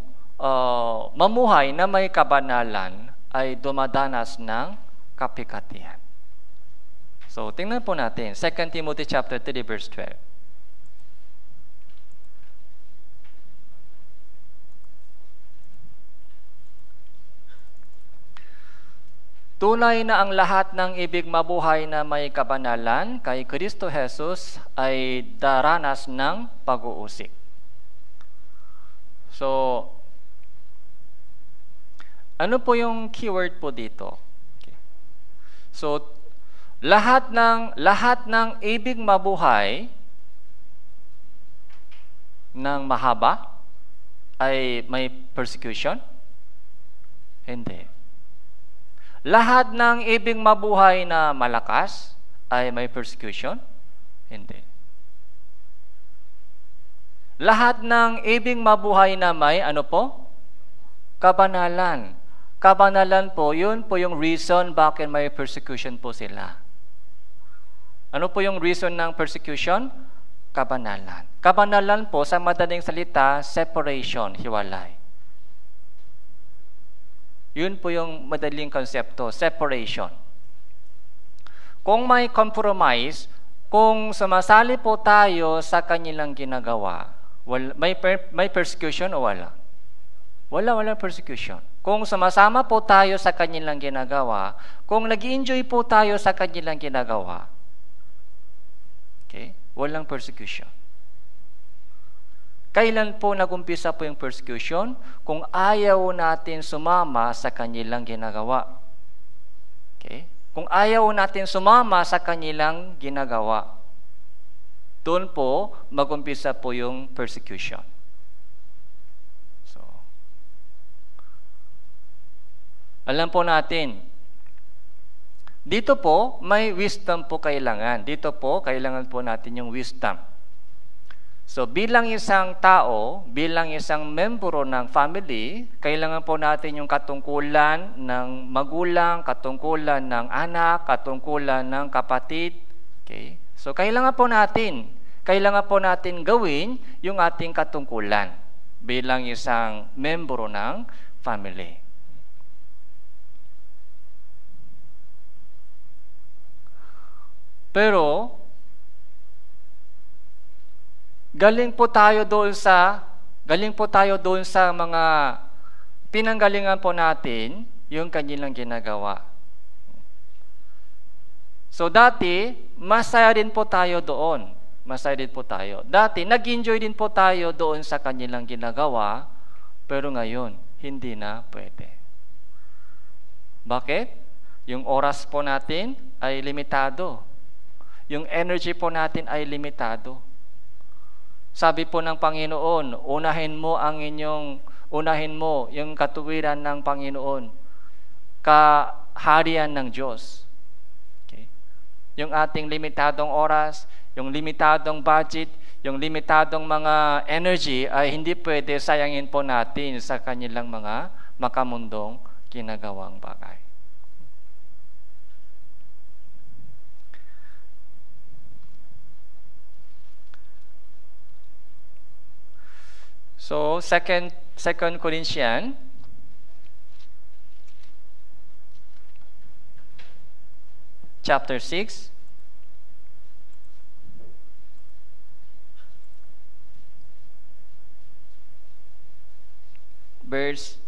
mamuhay na may kabanalan ay dumadanas ng kapikatian. So, tingnan po natin 2 Timothy chapter 3 verse 12. Tunay na ang lahat ng ibig mabuhay na may kabanalan kay Kristo Jesus ay daranas ng pag-uusig. So, ano po yung keyword po dito? Okay. So, lahat ng ibig mabuhay ng mahaba ay may persecution? Hindi. Lahat ng ibig mabuhay na malakas ay may persecution? Hindi. Lahat ng ibig mabuhay na may ano po? Kabanalan. Kabanalan po, yun po yung reason bakit may persecution po sila. Ano po yung reason ng persecution? Kabanalan. Kabanalan po, sa madaling salita, separation, hiwalay. Yun po yung madaling konsepto, separation. Kung may compromise, kung sumasali po tayo sa kanilang ginagawa, may persecution o wala? Walang persecution. Kung sumasama po tayo sa kanilang ginagawa, kung nag-enjoy po tayo sa kanilang ginagawa, okay, walang persecution. Kailan po nagumpisa po yung persecution? Kung ayaw natin sumama sa kanilang ginagawa. Okay? Kung ayaw natin sumama sa kanilang ginagawa, doon po magumpisa po yung persecution. So, alam po natin, Dito po, may wisdom po kailangan. Dito po, kailangan po natin yung wisdom. So, bilang isang tao, bilang isang membro ng family, kailangan po natin yung katungkulan ng magulang, katungkulan ng anak, katungkulan ng kapatid. Okay? So, kailangan po natin gawin yung ating katungkulan bilang isang membro ng family. Pero, galing po tayo doon sa mga pinanggalingan po natin yung kanilang ginagawa. So dati, masaya din po tayo doon. Dati, nag-enjoy din po tayo doon sa kanilang ginagawa, pero ngayon, hindi na pwede. Bakit? Yung oras po natin ay limitado. Yung energy po natin ay limitado. Sabi po ng Panginoon, unahin mo yung katuwiran ng Panginoon, kaharian ng Diyos. Okay? Yung ating limitadong oras, yung limitadong budget, yung limitadong mga energy ay hindi pwede sayangin po natin sa kanilang mga makamundong ginagawang bagay. So, 2 Corinthians chapter 6 verse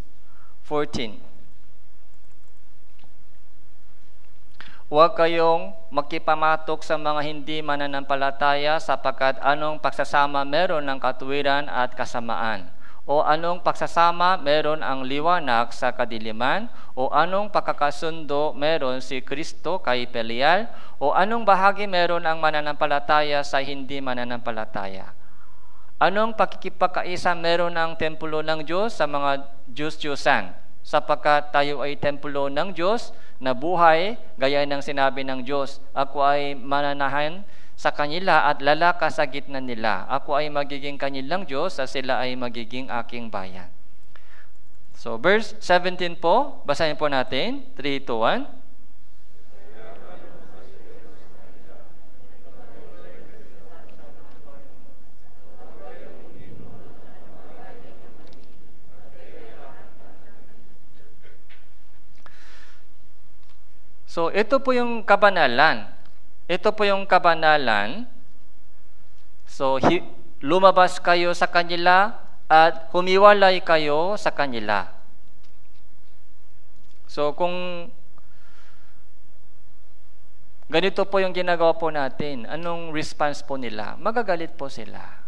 14. Huwag kayong makipamatok sa mga hindi mananampalataya sapagkat anong pagsasama meron ng katuwiran at kasamaan? O anong pagsasama meron ang liwanag sa kadiliman? O anong pakakasundo meron si Kristo kay Belial? O anong bahagi meron ang mananampalataya sa hindi mananampalataya? Anong pakikipagkaisa meron ang templo ng Diyos sa mga Diyos-Diyosan? Sapagkat tayo ay templo ng Diyos na buhay, gaya ng sinabi ng Diyos, ako ay mananahan sa kanila at lalaka sa gitna nila. Ako ay magiging kanilang Diyos at sila ay magiging aking bayan. So, verse 17 po, basahin po natin, 3, 2, 1. So, ito po yung kabanalan. So, lumabas kayo sa kanila at humiwalay kayo sa kanila. So, kung ganito po yung ginagawa po natin, anong response po nila? Magagalit po sila.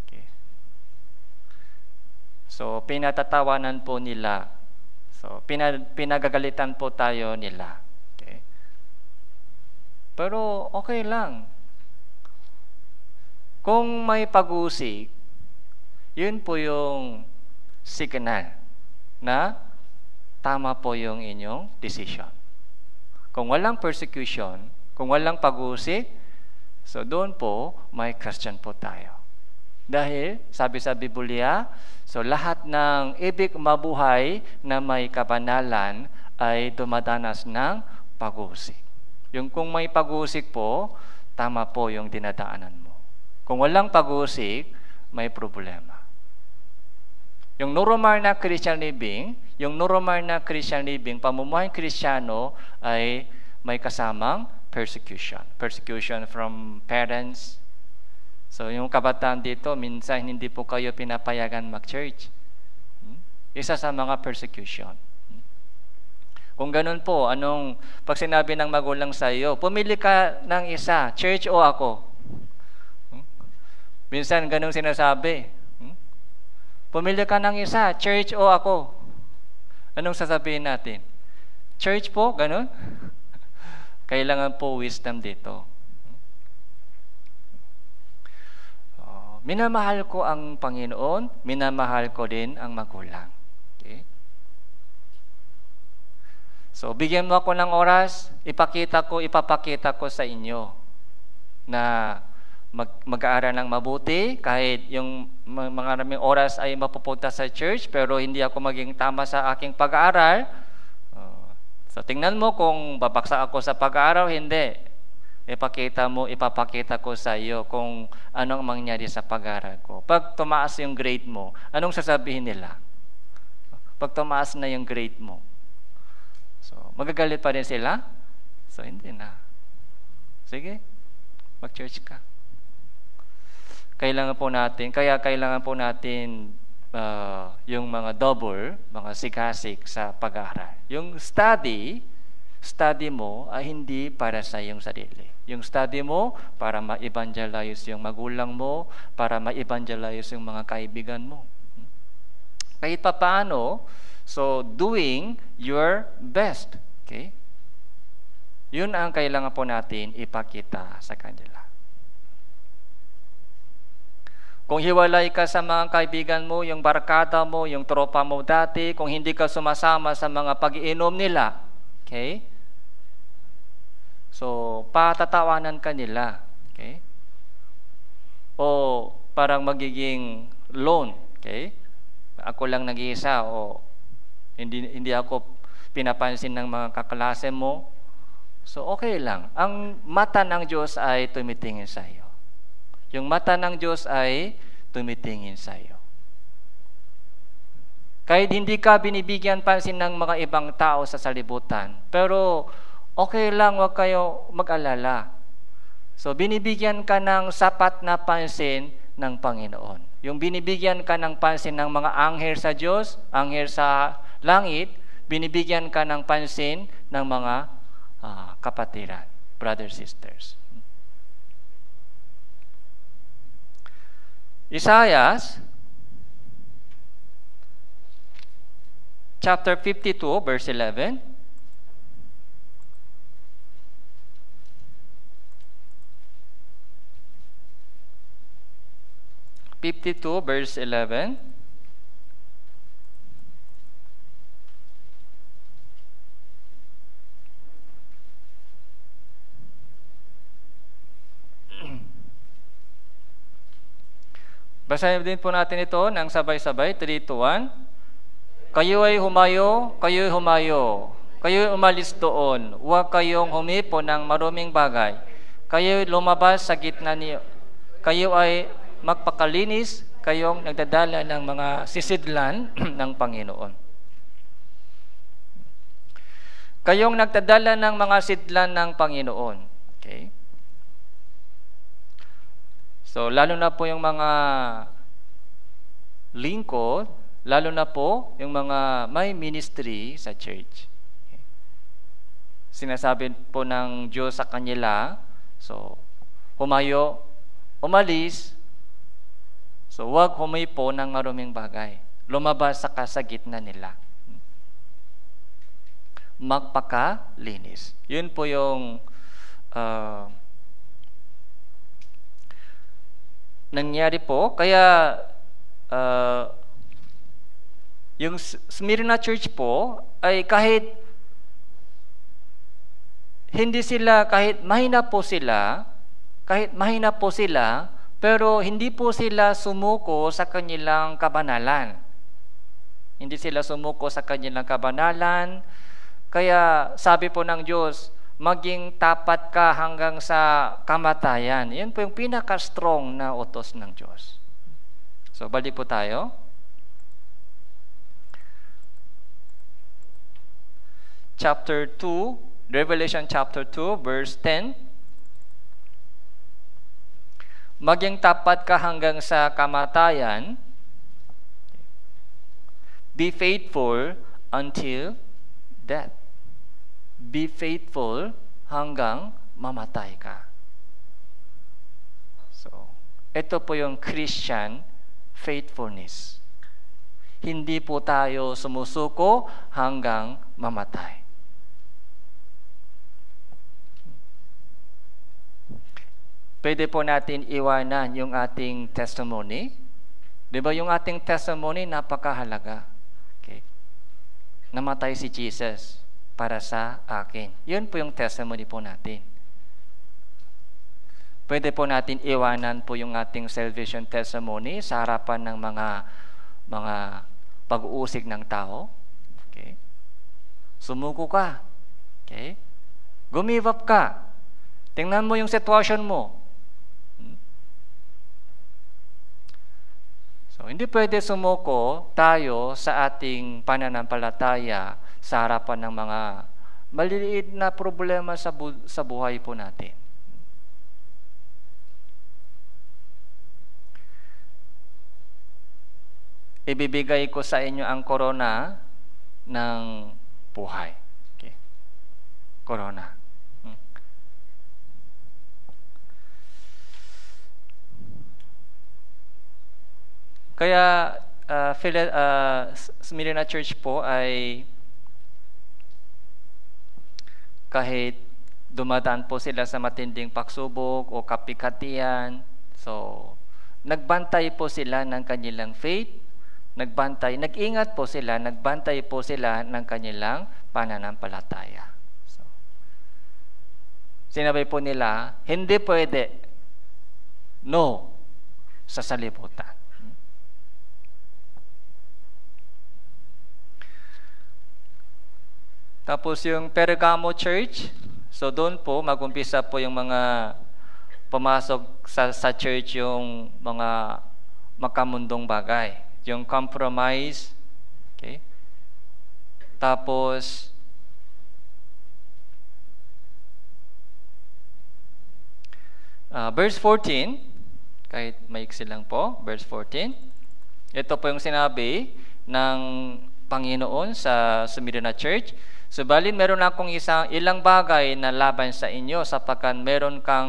Okay. So, pinatatawanan po nila. So, pinagagalitan po tayo nila. Okay. Pero, okay lang. Kung may pag-uusig, yun po yung signal na tama po yung inyong decision. Kung walang persecution, kung walang pag-uusig, so doon po may Christian po tayo. Dahil, sabi sa Biblia, so lahat ng ibig mabuhay na may kabanalan ay dumadanas ng pag-uusig. Yung kung may pag-uusig po, tama po yung dinadaanan mo. Kung walang pag-uusig, may problema. Yung normal na Christian living, pamumuhay Kristiyano ay may kasamang persecution. Persecution from parents. So, yung kabataan dito, minsan hindi po kayo pinapayagan mag-church. Isa sa mga persecution. Kung ganun po, pag sinabi ng magulang sa iyo, pumili ka ng isa, church o ako? Minsan ganun sinasabi. Pumili ka ng isa, church o ako? Anong sasabihin natin? Church po, ganun? Kailangan po wisdom dito. Minamahal ko ang Panginoon, minamahal ko din ang magulang. Okay? So, bigyan mo ako ng oras, ipapakita ko sa inyo na mag-aaral ng mabuti, kahit yung mga maraming oras ay mapupunta sa church, pero hindi ako maging tama sa aking pag-aaral. So, tingnan mo kung babaksak ako sa pag-aaral, hindi. Ipapakita ko sa iyo kung anong mangyari sa pag-aaral ko. Pag tumaas yung grade mo, anong sasabihin nila? Pag tumaas na yung grade mo, so, magagalit pa rin sila? So, hindi na. Sige, mag-church ka. Kaya kailangan po natin yung mga double, mga sigasig sa pag-aaral. Yung study mo ay hindi para sa iyong sarili. Yung study mo para ma-evangelize yung magulang mo, para ma-evangelize yung mga kaibigan mo. Kahit pa paano, so doing your best. Okay? Yun ang kailangan po natin ipakita sa kanila. Kung hiwalay ka sa mga kaibigan mo, yung barkada mo, yung tropa mo dati, kung hindi ka sumasama sa mga pag-iinom nila, okay? So, patatawanan ka nila. Okay? O parang magiging lone. Okay? Ako lang nag-iisa o hindi ako pinapansin ng mga kaklase mo. So, okay lang. Ang mata ng Diyos ay tumitingin sa iyo. Yung mata ng Diyos ay tumitingin sa iyo. Kahit hindi ka binibigyan pansin ng mga ibang tao sa salibutan, pero okay lang, huwag kayo mag-alala. So, binibigyan ka ng sapat na pansin ng Panginoon. Yung binibigyan ka ng pansin ng mga anghel sa Diyos, anghel sa langit, binibigyan ka ng pansin ng mga kapatiran, brothers, sisters. Isaiah chapter 52, verse 11. Verse 11. Basahin din po natin ito ng sabay-sabay, 3, 2, 1. Kayo'y humayo, kayo'y umalis doon. Huwag kayong humipo ng maruming bagay. Kayo'y lumabas sa gitna niyo. Kayo ay magpakalinis, kayong nagdadala ng mga sisidlan ng Panginoon. Kayong nagdadala ng mga sidlan ng Panginoon. Okay? So, lalo na po yung mga lingkod, lalo na po yung mga may ministry sa church. Okay. Sinasabi po ng Diyos sa kanila, so, humayo, umalis, so huwag humipo ng maruming bagay. Lumabas sa kasagitna nila. Magpakalinis. Yun po yung nangyari po. Kaya yung Smyrna Church po ay kahit mahina po sila, pero hindi po sila sumuko sa kanilang kabanalan. Hindi sila sumuko sa kanilang kabanalan. Kaya sabi po ng Diyos, maging tapat ka hanggang sa kamatayan. Yan po yung pinaka-strong na utos ng Diyos. So, balik po tayo. Chapter 2, Revelation chapter 2, verse 10. Maging tapat ka hanggang sa kamatayan. Be faithful until death. Be faithful hanggang mamatay ka. So, ito po yung Christian faithfulness. Hindi po tayo sumusuko hanggang mamatay. Pwede po natin iwanan yung ating testimony. Di ba yung ating testimony napakahalaga? Okay. Namatay si Jesus. para sa akin. Yun po yung testimony po natin. Pwede po natin iwanan po yung ating salvation testimony sa harapan ng mga pag-uusig ng tao. Okay? Sumuko ka. Okay? Gumive up ka. Tingnan mo yung sitwasyon mo. So, hindi pwede sumuko tayo sa ating pananampalataya sa harapan ng mga maliliit na problema sa buhay po natin. Ibibigay ko sa inyo ang corona ng buhay. Okay. Corona. Kaya Smyrna Church po ay kahit dumadaan po sila sa matinding pagsubok o kapikatian, so nagbantay po sila ng kanilang faith, nag-ingat po sila, nagbantay po sila ng kanilang pananampalataya. So, sinabi po nila, hindi pwede no sa salibutan. Tapos yung Pergamo Church, so doon po mag-umpisa po yung mga pumasok sa church yung mga makamundong bagay. Yung compromise, okay? Tapos verse 14, kahit maiksi lang po, verse 14. Ito po yung sinabi ng Panginoon sa Smyrna Church. Subalit meron akong ilang bagay na laban sa inyo sapagkat meron ka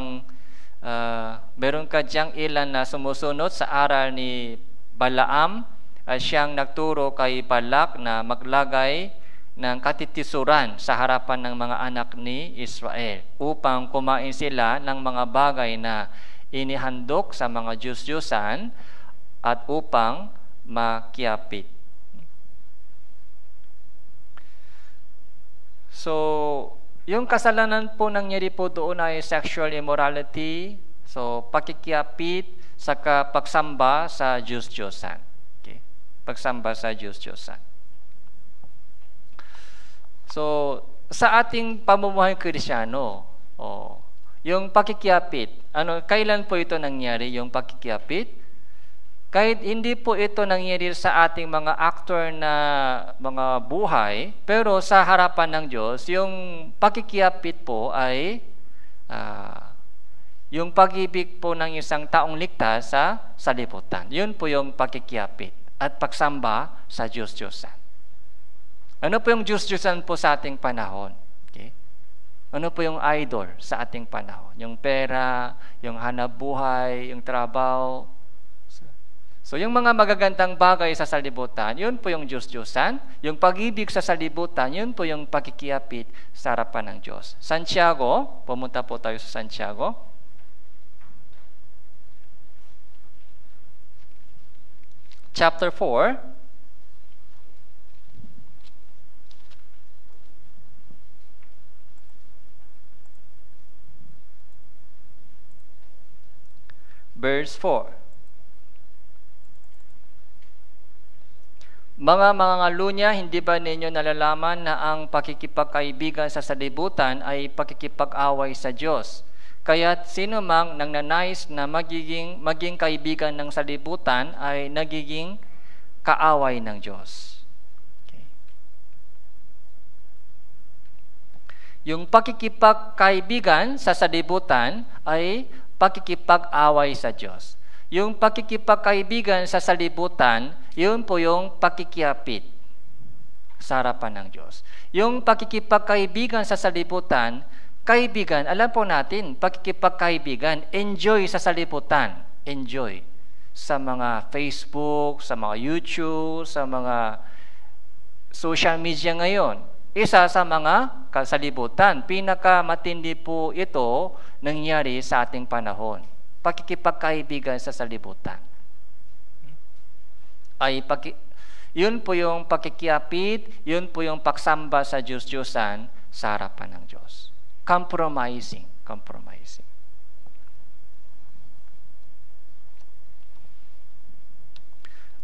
diyang ilan na sumusunod sa aral ni Balaam, siyang nagturo kay Balak na maglagay ng katitisuran sa harapan ng mga anak ni Israel upang kumain sila ng mga bagay na inihandog sa mga Diyos-Diyosan at upang makiapit. So, yung kasalanan po nangyari po doon ay sexual immorality, so pakikiapit, saka pagsamba sa Diyos-Diyosan. Okay? Pagsamba sa Diyos-Diyosan. So, sa ating pamumuhay Kristyano, yung pakikiapit, kailan po ito nangyari, yung pakikiapit? Kahit hindi po ito nangyari sa ating mga actor na mga buhay, pero sa harapan ng Diyos, yung pakikiapit po ay yung pag-ibig po ng isang taong ligtas sa salibutan. Yun po yung pakikiapit at pagsamba sa Diyos-Diyosan. Ano po yung Diyos-Diyosan po sa ating panahon? Okay? Ano po yung idol sa ating panahon? Yung pera, yung hanap buhay, yung trabaho. So yung mga magagandang bagay sa salibutan, yun po yung Diyos-Diyosan. Yung pag-ibig sa salibutan, yun po yung pakikiapit sa harapan ng Diyos. Santiago, pumunta po tayo sa Santiago. Chapter 4, verse 4. Mga mangangalunya, hindi ba ninyo nalalaman na ang pakikipagkaibigan sa salibutan ay pakikipag-away sa Diyos? Kaya't sino mang nagnanais na maging kaibigan ng salibutan ay nagiging kaaway ng Diyos. Okay. Yung pakikipagkaibigan sa salibutan ay pakikipag-away sa Diyos. Yung pakikipagkaibigan sa salibutan, yun po yung pakikiapit sa harapan ng Diyos. Yung pakikipagkaibigan sa salibutan, kaibigan, alam po natin, pakikipagkaibigan, enjoy sa salibutan. Enjoy. Sa mga Facebook, sa mga YouTube, sa mga social media ngayon. Isa sa mga kasalibutan. Pinakamatindi po ito nangyari sa ating panahon. Pakikipagkaibigan sa salibutan. Yun po yung pakikiapit, yun po yung pagsamba sa Diyos-Diyosan sa harapan ng Diyos. Compromising.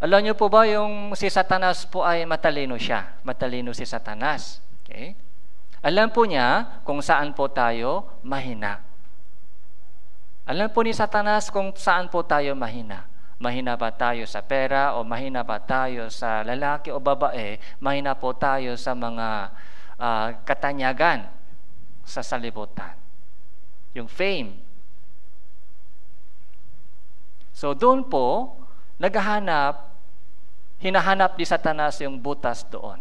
Alam niyo po ba yung si Satanas po ay matalino siya. Matalino si Satanas. Okay? Alam po niya kung saan po tayo mahina. Alam po ni Satanas kung saan po tayo mahina. Mahina ba tayo sa pera o mahina ba tayo sa lalaki o babae? Mahina po tayo sa mga katanyagan sa salibutan. Yung fame. So doon po, hinahanap ni Satanas yung butas doon.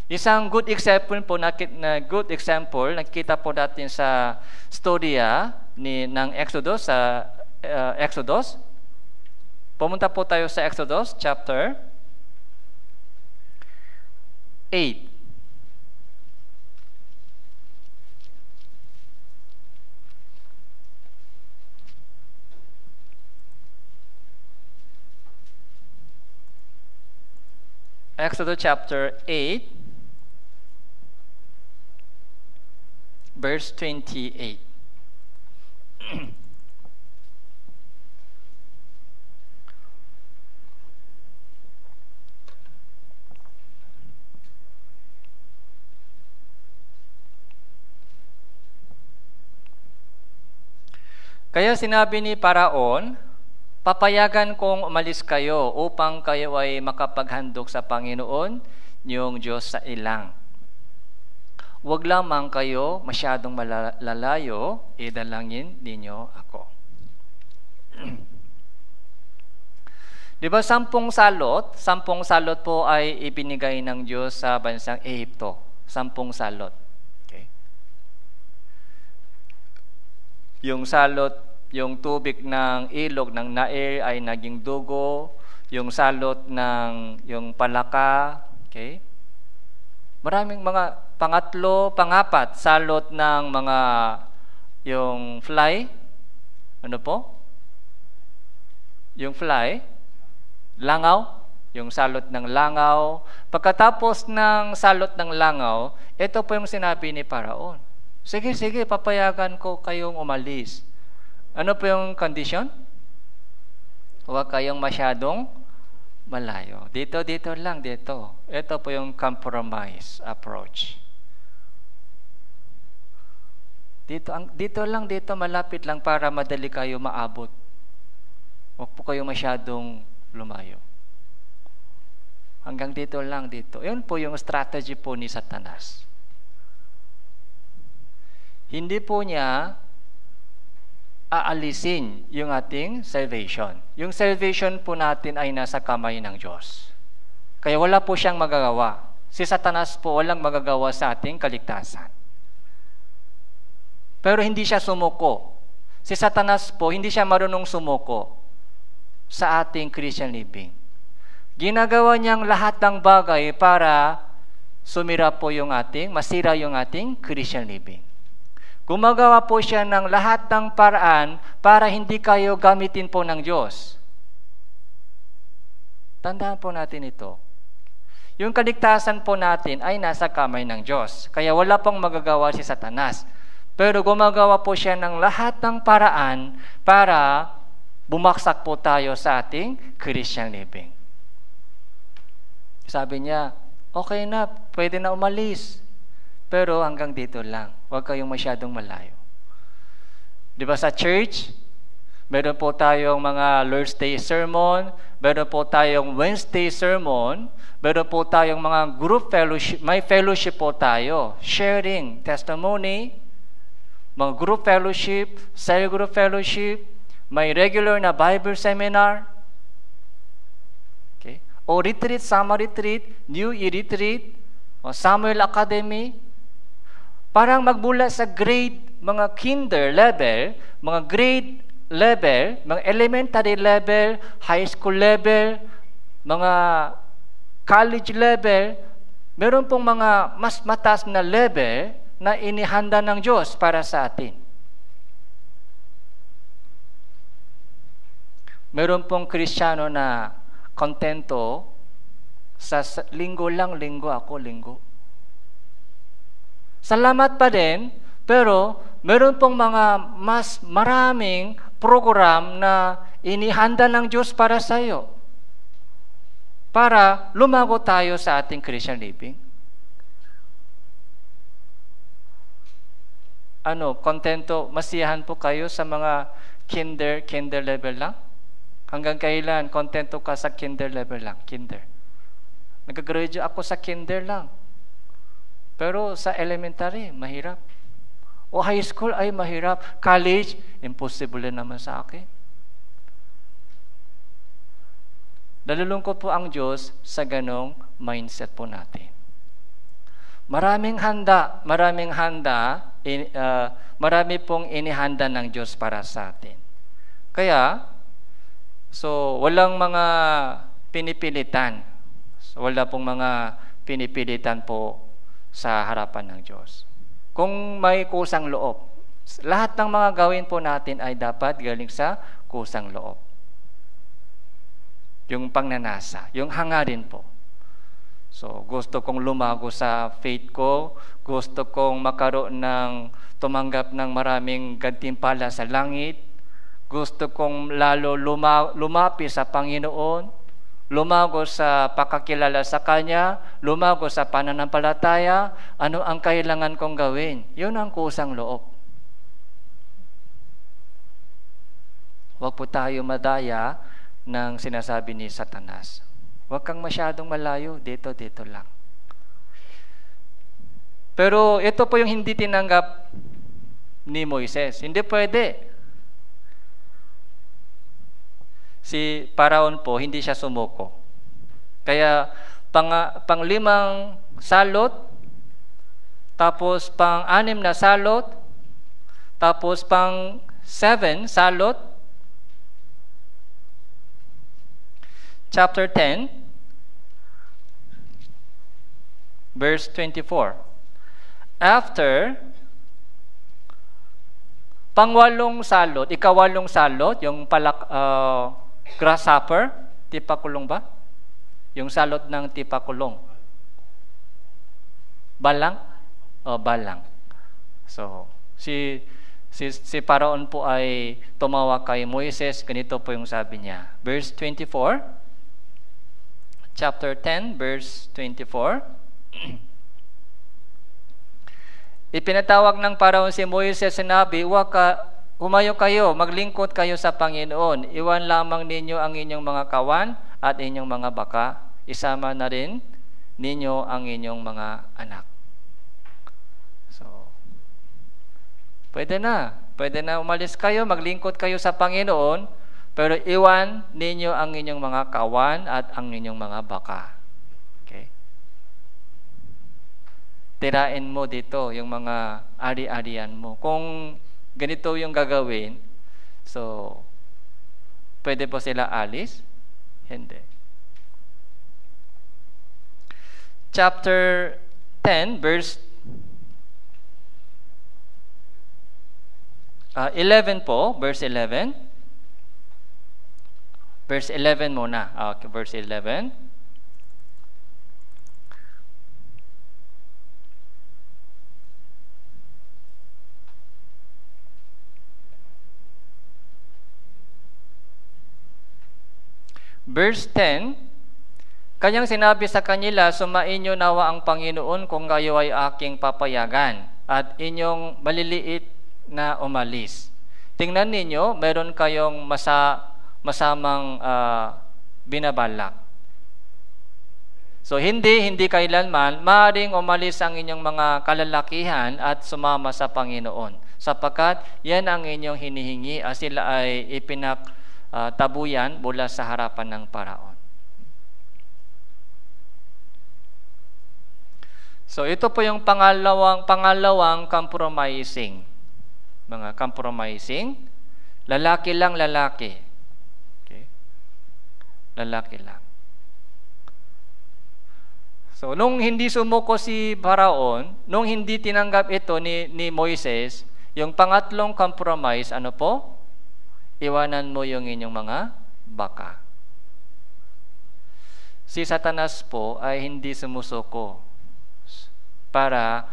Isang good example po nakita po natin sa storya ng Exodus sa Exodus. Pumunta po tayo sa Exodus chapter 8. Exodus chapter 8, verse 28. Kaya sinabi ni Paraon, papayagan kong umalis kayo upang kayo ay makapaghandog sa Panginoon, niyong Diyos sa ilang. Huwag lamang kayo masyadong malalayo, idalangin ninyo ako. Di ba 10 salot? 10 salot po ay ibinigay ng Diyos sa bansang Ehipto. 10 salot. Okay. Yung salot, yung tubig ng ilog ng Nair ay naging dugo. Yung salot ng yung palaka. Okay. Maraming mga pangapat, salot ng mga yung fly. Ano po? Yung fly. Langaw. Yung salot ng langaw. Pagkatapos ng salot ng langaw, ito po yung sinabi ni Paraon. Sige, papayagan ko kayong umalis. Ano po yung condition? Huwag kayong masyadong malayo. Dito lang. Ito po yung compromise approach. Dito lang, malapit lang para madali kayo maabot. Huwag po kayo masyadong lumayo. Hanggang dito lang. Yun po yung strategy po ni Satanas. Hindi po niya aalisin yung ating salvation. Yung salvation po natin ay nasa kamay ng Diyos. Kaya wala po siyang magagawa. Si Satanas po walang magagawa sa ating kaligtasan. Pero hindi siya sumuko. Si Satanas po, hindi siya marunong sumuko sa ating Christian living. Ginagawa niyang lahat ng bagay para masira yung ating Christian living. Gumagawa po siya ng lahat ng paraan para hindi kayo gamitin po ng Diyos. Tandaan po natin ito. Yung kaligtasan po natin ay nasa kamay ng Diyos. Kaya wala pong magagawa si Satanas. Pero gumagawa po siya ng lahat ng paraan para bumaksak po tayo sa ating Christian living. Sabi niya, okay na, pwede na umalis. Pero hanggang dito lang. Huwag kayong masyadong malayo. Di ba sa church, meron po tayong mga Lord's Day sermon, meron po tayong Wednesday sermon, meron po tayong mga group fellowship, may fellowship po tayo, sharing testimony, mga group fellowship, cell group fellowship, may regular na Bible seminar, okay? O retreat, summer retreat, New Year retreat, o Samuel Academy. Parang magmula sa grade, mga kinder level, mga grade level, mga elementary level, high school level, mga college level, meron pong mga mas mataas na level na inihanda ng Diyos para sa atin. Meron pong Kristiyano na kontento linggo lang, linggo ako, linggo. Salamat pa din, pero meron pong mga mas maraming program na inihanda ng Diyos para sa iyo. Para lumago tayo sa ating Christian living. Kontento, masiyahan po kayo sa mga kinder level lang? Hanggang kailan kontento ka sa kinder level lang? Kinder. Nag-graduate ako sa kinder lang. Pero sa elementary, mahirap. O high school ay mahirap. College, impossible naman sa akin. Nalulungkot po ang Diyos sa ganong mindset po natin. Maraming handa, marami pong inihanda ng Diyos para sa atin. Kaya, walang mga pinipilitan. Wala pong mga pinipilitan po sa harapan ng Diyos. Kung may kusang loob, lahat ng mga gawin po natin ay dapat galing sa kusang loob. Yung pangnanasa, yung hangarin po. Gusto kong lumago sa faith ko, gusto kong tumanggap ng maraming gantimpala sa langit, gusto kong lalo lumapi sa Panginoon, lumago sa pakakilala sa Kanya, lumago sa pananampalataya, ano ang kailangan kong gawin? Yun ang kusang loob. Huwag po tayo madaya ng sinasabi ni Satanas. Huwag kang masyadong malayo, dito lang. Pero ito po yung hindi tinanggap ni Moises. Hindi pwede. Si Paraon po, hindi siya sumuko. Kaya pang-5 salot, tapos pang-6 na salot, tapos pang-7 salot, chapter 10, verse 24. After pang-8 salot, ika-8 salot, yung grasshopper, tipakulong ba? Yung salot ng tipakulong. Balang? Balang. Si Paraon po ay tumawa kay Moises, ganito po yung sabi niya. Verse 24, chapter 10, verse 24. Ipinatawag ng Paraon si Moises, sinabi, humayo kayo, maglingkod kayo sa Panginoon. Iwan lamang ninyo ang inyong mga kawan at inyong mga baka. Isama na rin ninyo ang inyong mga anak. Pwede na umalis kayo, maglingkod kayo sa Panginoon, pero iwan ninyo ang inyong mga kawan at ang inyong mga baka. Okay? Tirain mo dito yung mga ari-arian mo. Kung ganito yung gagawin, pwede po sila alis? Hindi. Chapter 10, verse 11 po, verse 11. Verse 11 muna. Okay, verse 11. Verse 10, kanyang sinabi sa kanila, sumainyo nawa ang Panginoon kung kayo ay aking papayagan at inyong maliliit na umalis. Tingnan ninyo, meron kayong masamang binabalak. Hindi kailanman maaaring umalis ang inyong mga kalalakihan at sumama sa Panginoon, sapagkat yan ang inyong hinihingi as sila ay tabuyan mula sa harapan ng Paraon. Ito po yung pangalawang compromising. Mga compromising. Lalaki lang, lalaki. Okay? Lalaki lang. Nung hindi sumuko si Paraon, nung hindi tinanggap ito ni Moises, yung pangatlong compromise, ano po? Iwanan mo yung inyong mga baka. si Satanas po ay hindi sumusuko para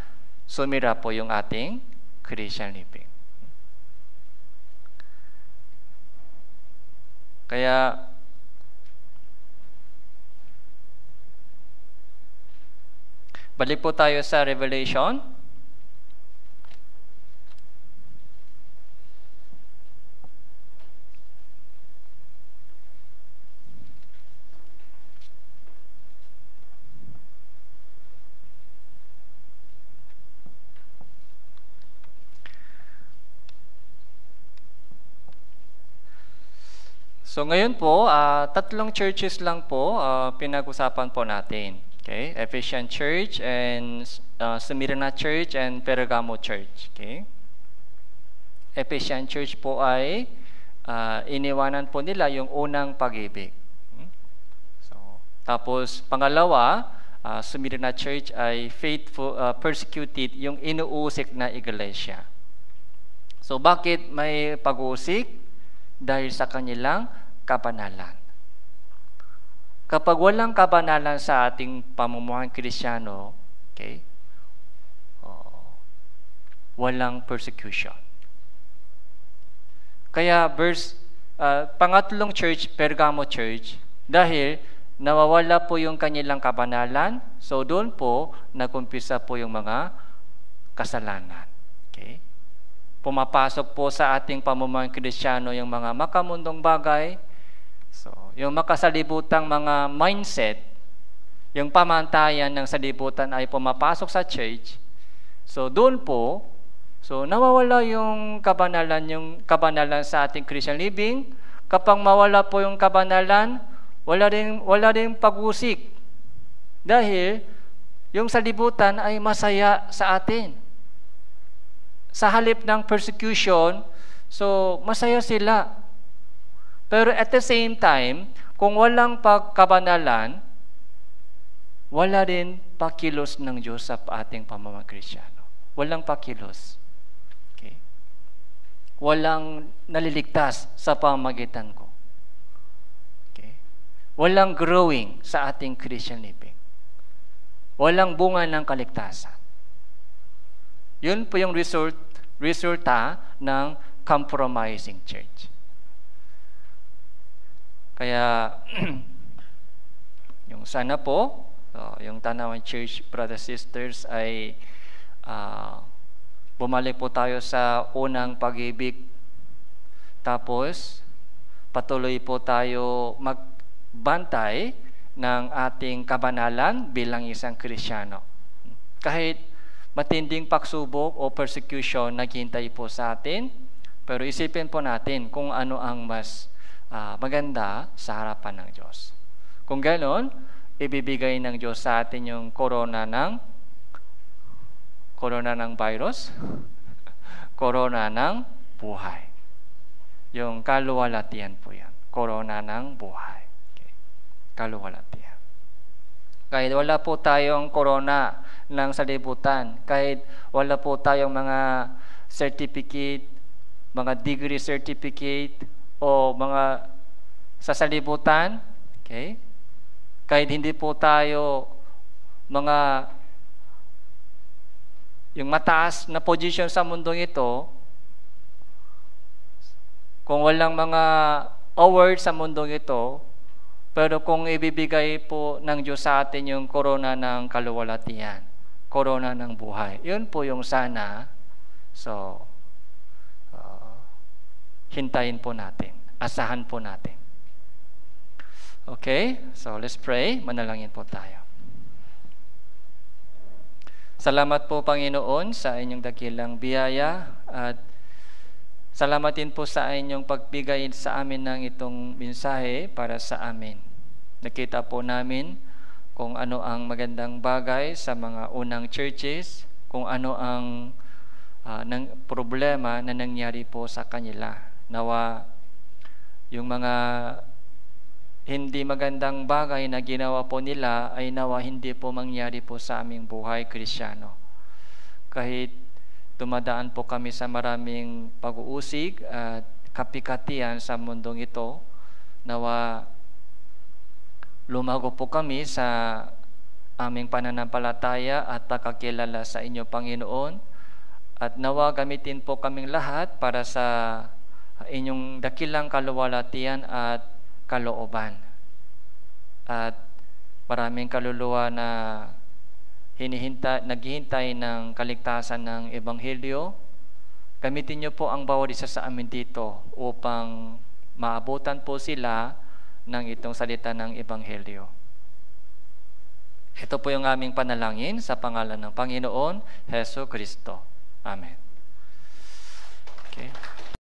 sumira po yung ating Christian living. Kaya balik po tayo sa Revelation. So ngayon po, tatlong churches lang po pinag-usapan po natin. Okay? Ephesian Church and Smyrna Church and Pergamo Church. Okay? Ephesian Church po ay iniwanan po nila yung unang pag-ibig. So, tapos pangalawa, Smyrna Church ay faithful, persecuted yung inuusik na iglesia. So bakit may pag-uusik? Dahil sa kanilang kabanalan. Kapag walang kabanalan sa ating pamumuhay Kristiyano, okay, walang persecution. Kaya pangatlong church, Pergamo Church, dahil nawawala po yung kanilang kabanalan, so doon po nag-umpisa po yung mga kasalanan. Okay? Pumapasok po sa ating pamumuhay Kristiyano yung mga makamundong bagay. So, yung makasalibutang mga mindset, yung pamantayan ng salibutan ay pumapasok sa church. So, doon po, nawawala yung kabanalan sa ating Christian living. Kapag mawala po yung kabanalan, wala ring pag-usik. Dahil yung salibutan ay masaya sa atin. Sa halip ng persecution, masaya sila. Pero at the same time, kung walang pagkabanalan, wala rin pakilos ng Diyos sa ating pamumuhay Kristiyano. Walang pakilos. Okay? Walang naliligtas sa pamamagitan ko. Okay? Walang growing sa ating Christian living. Walang bunga ng kaligtasan. Yun po yung resulta ng compromising church. Kaya, yung sana po, yung Tanawan Church, brothers sisters, ay bumalik po tayo sa unang pag-ibig. Tapos, patuloy po tayo magbantay ng ating kabanalan bilang isang Kristiyano. Kahit matinding pagsubok o persecution naghihintay po sa atin, pero isipin po natin kung ano ang mas maganda sa harapan ng Diyos. Kung gano'n, ibibigay ng Diyos sa atin yung corona ng virus, corona ng buhay. Yung kaluwalhatian po yan. Corona ng buhay. Okay. Kaluwalhatian. Kahit wala po tayong corona ng salibutan, kahit wala po tayong mga certificate, mga degree certificate, o mga sa salibutan, okay? Kahit hindi po tayo yung mataas na position sa mundong ito, kung walang mga award sa mundong ito, pero kung ibibigay po ng Diyos sa atin yung corona ng kaluwalhatian, corona ng buhay, yun po yung sana. So, hintayin po natin. Asahan po natin. Okay? So, let's pray. Manalangin po tayo. Salamat po, Panginoon, sa inyong dakilang biyaya at salamat din po sa inyong pagbigay sa amin ng itong mensahe para sa amin. Nakita po namin kung ano ang magandang bagay sa mga unang churches, kung ano ang problema na nangyari po sa kanila. Nawa yung mga hindi magandang bagay na ginawa po nila ay nawa hindi po mangyari po sa aming buhay Kristiyano. Kahit dumadaan po kami sa maraming pag-uusig at kapikatian sa mundong ito, nawa lumago po kami sa aming pananampalataya at pagkakilala sa inyo, Panginoon. At nawa gamitin po kaming lahat para sa inyong dakilang kaluwalhatian at kalooban. At maraming kaluluwa na naghihintay ng kaligtasan ng Ebanghelyo. Gamitin niyo po ang bawat isa sa amin dito upang maabutan po sila ng itong salita ng Ebanghelyo. Ito po yung aming panalangin sa pangalan ng Panginoon Hesus Kristo. Amen. Okay.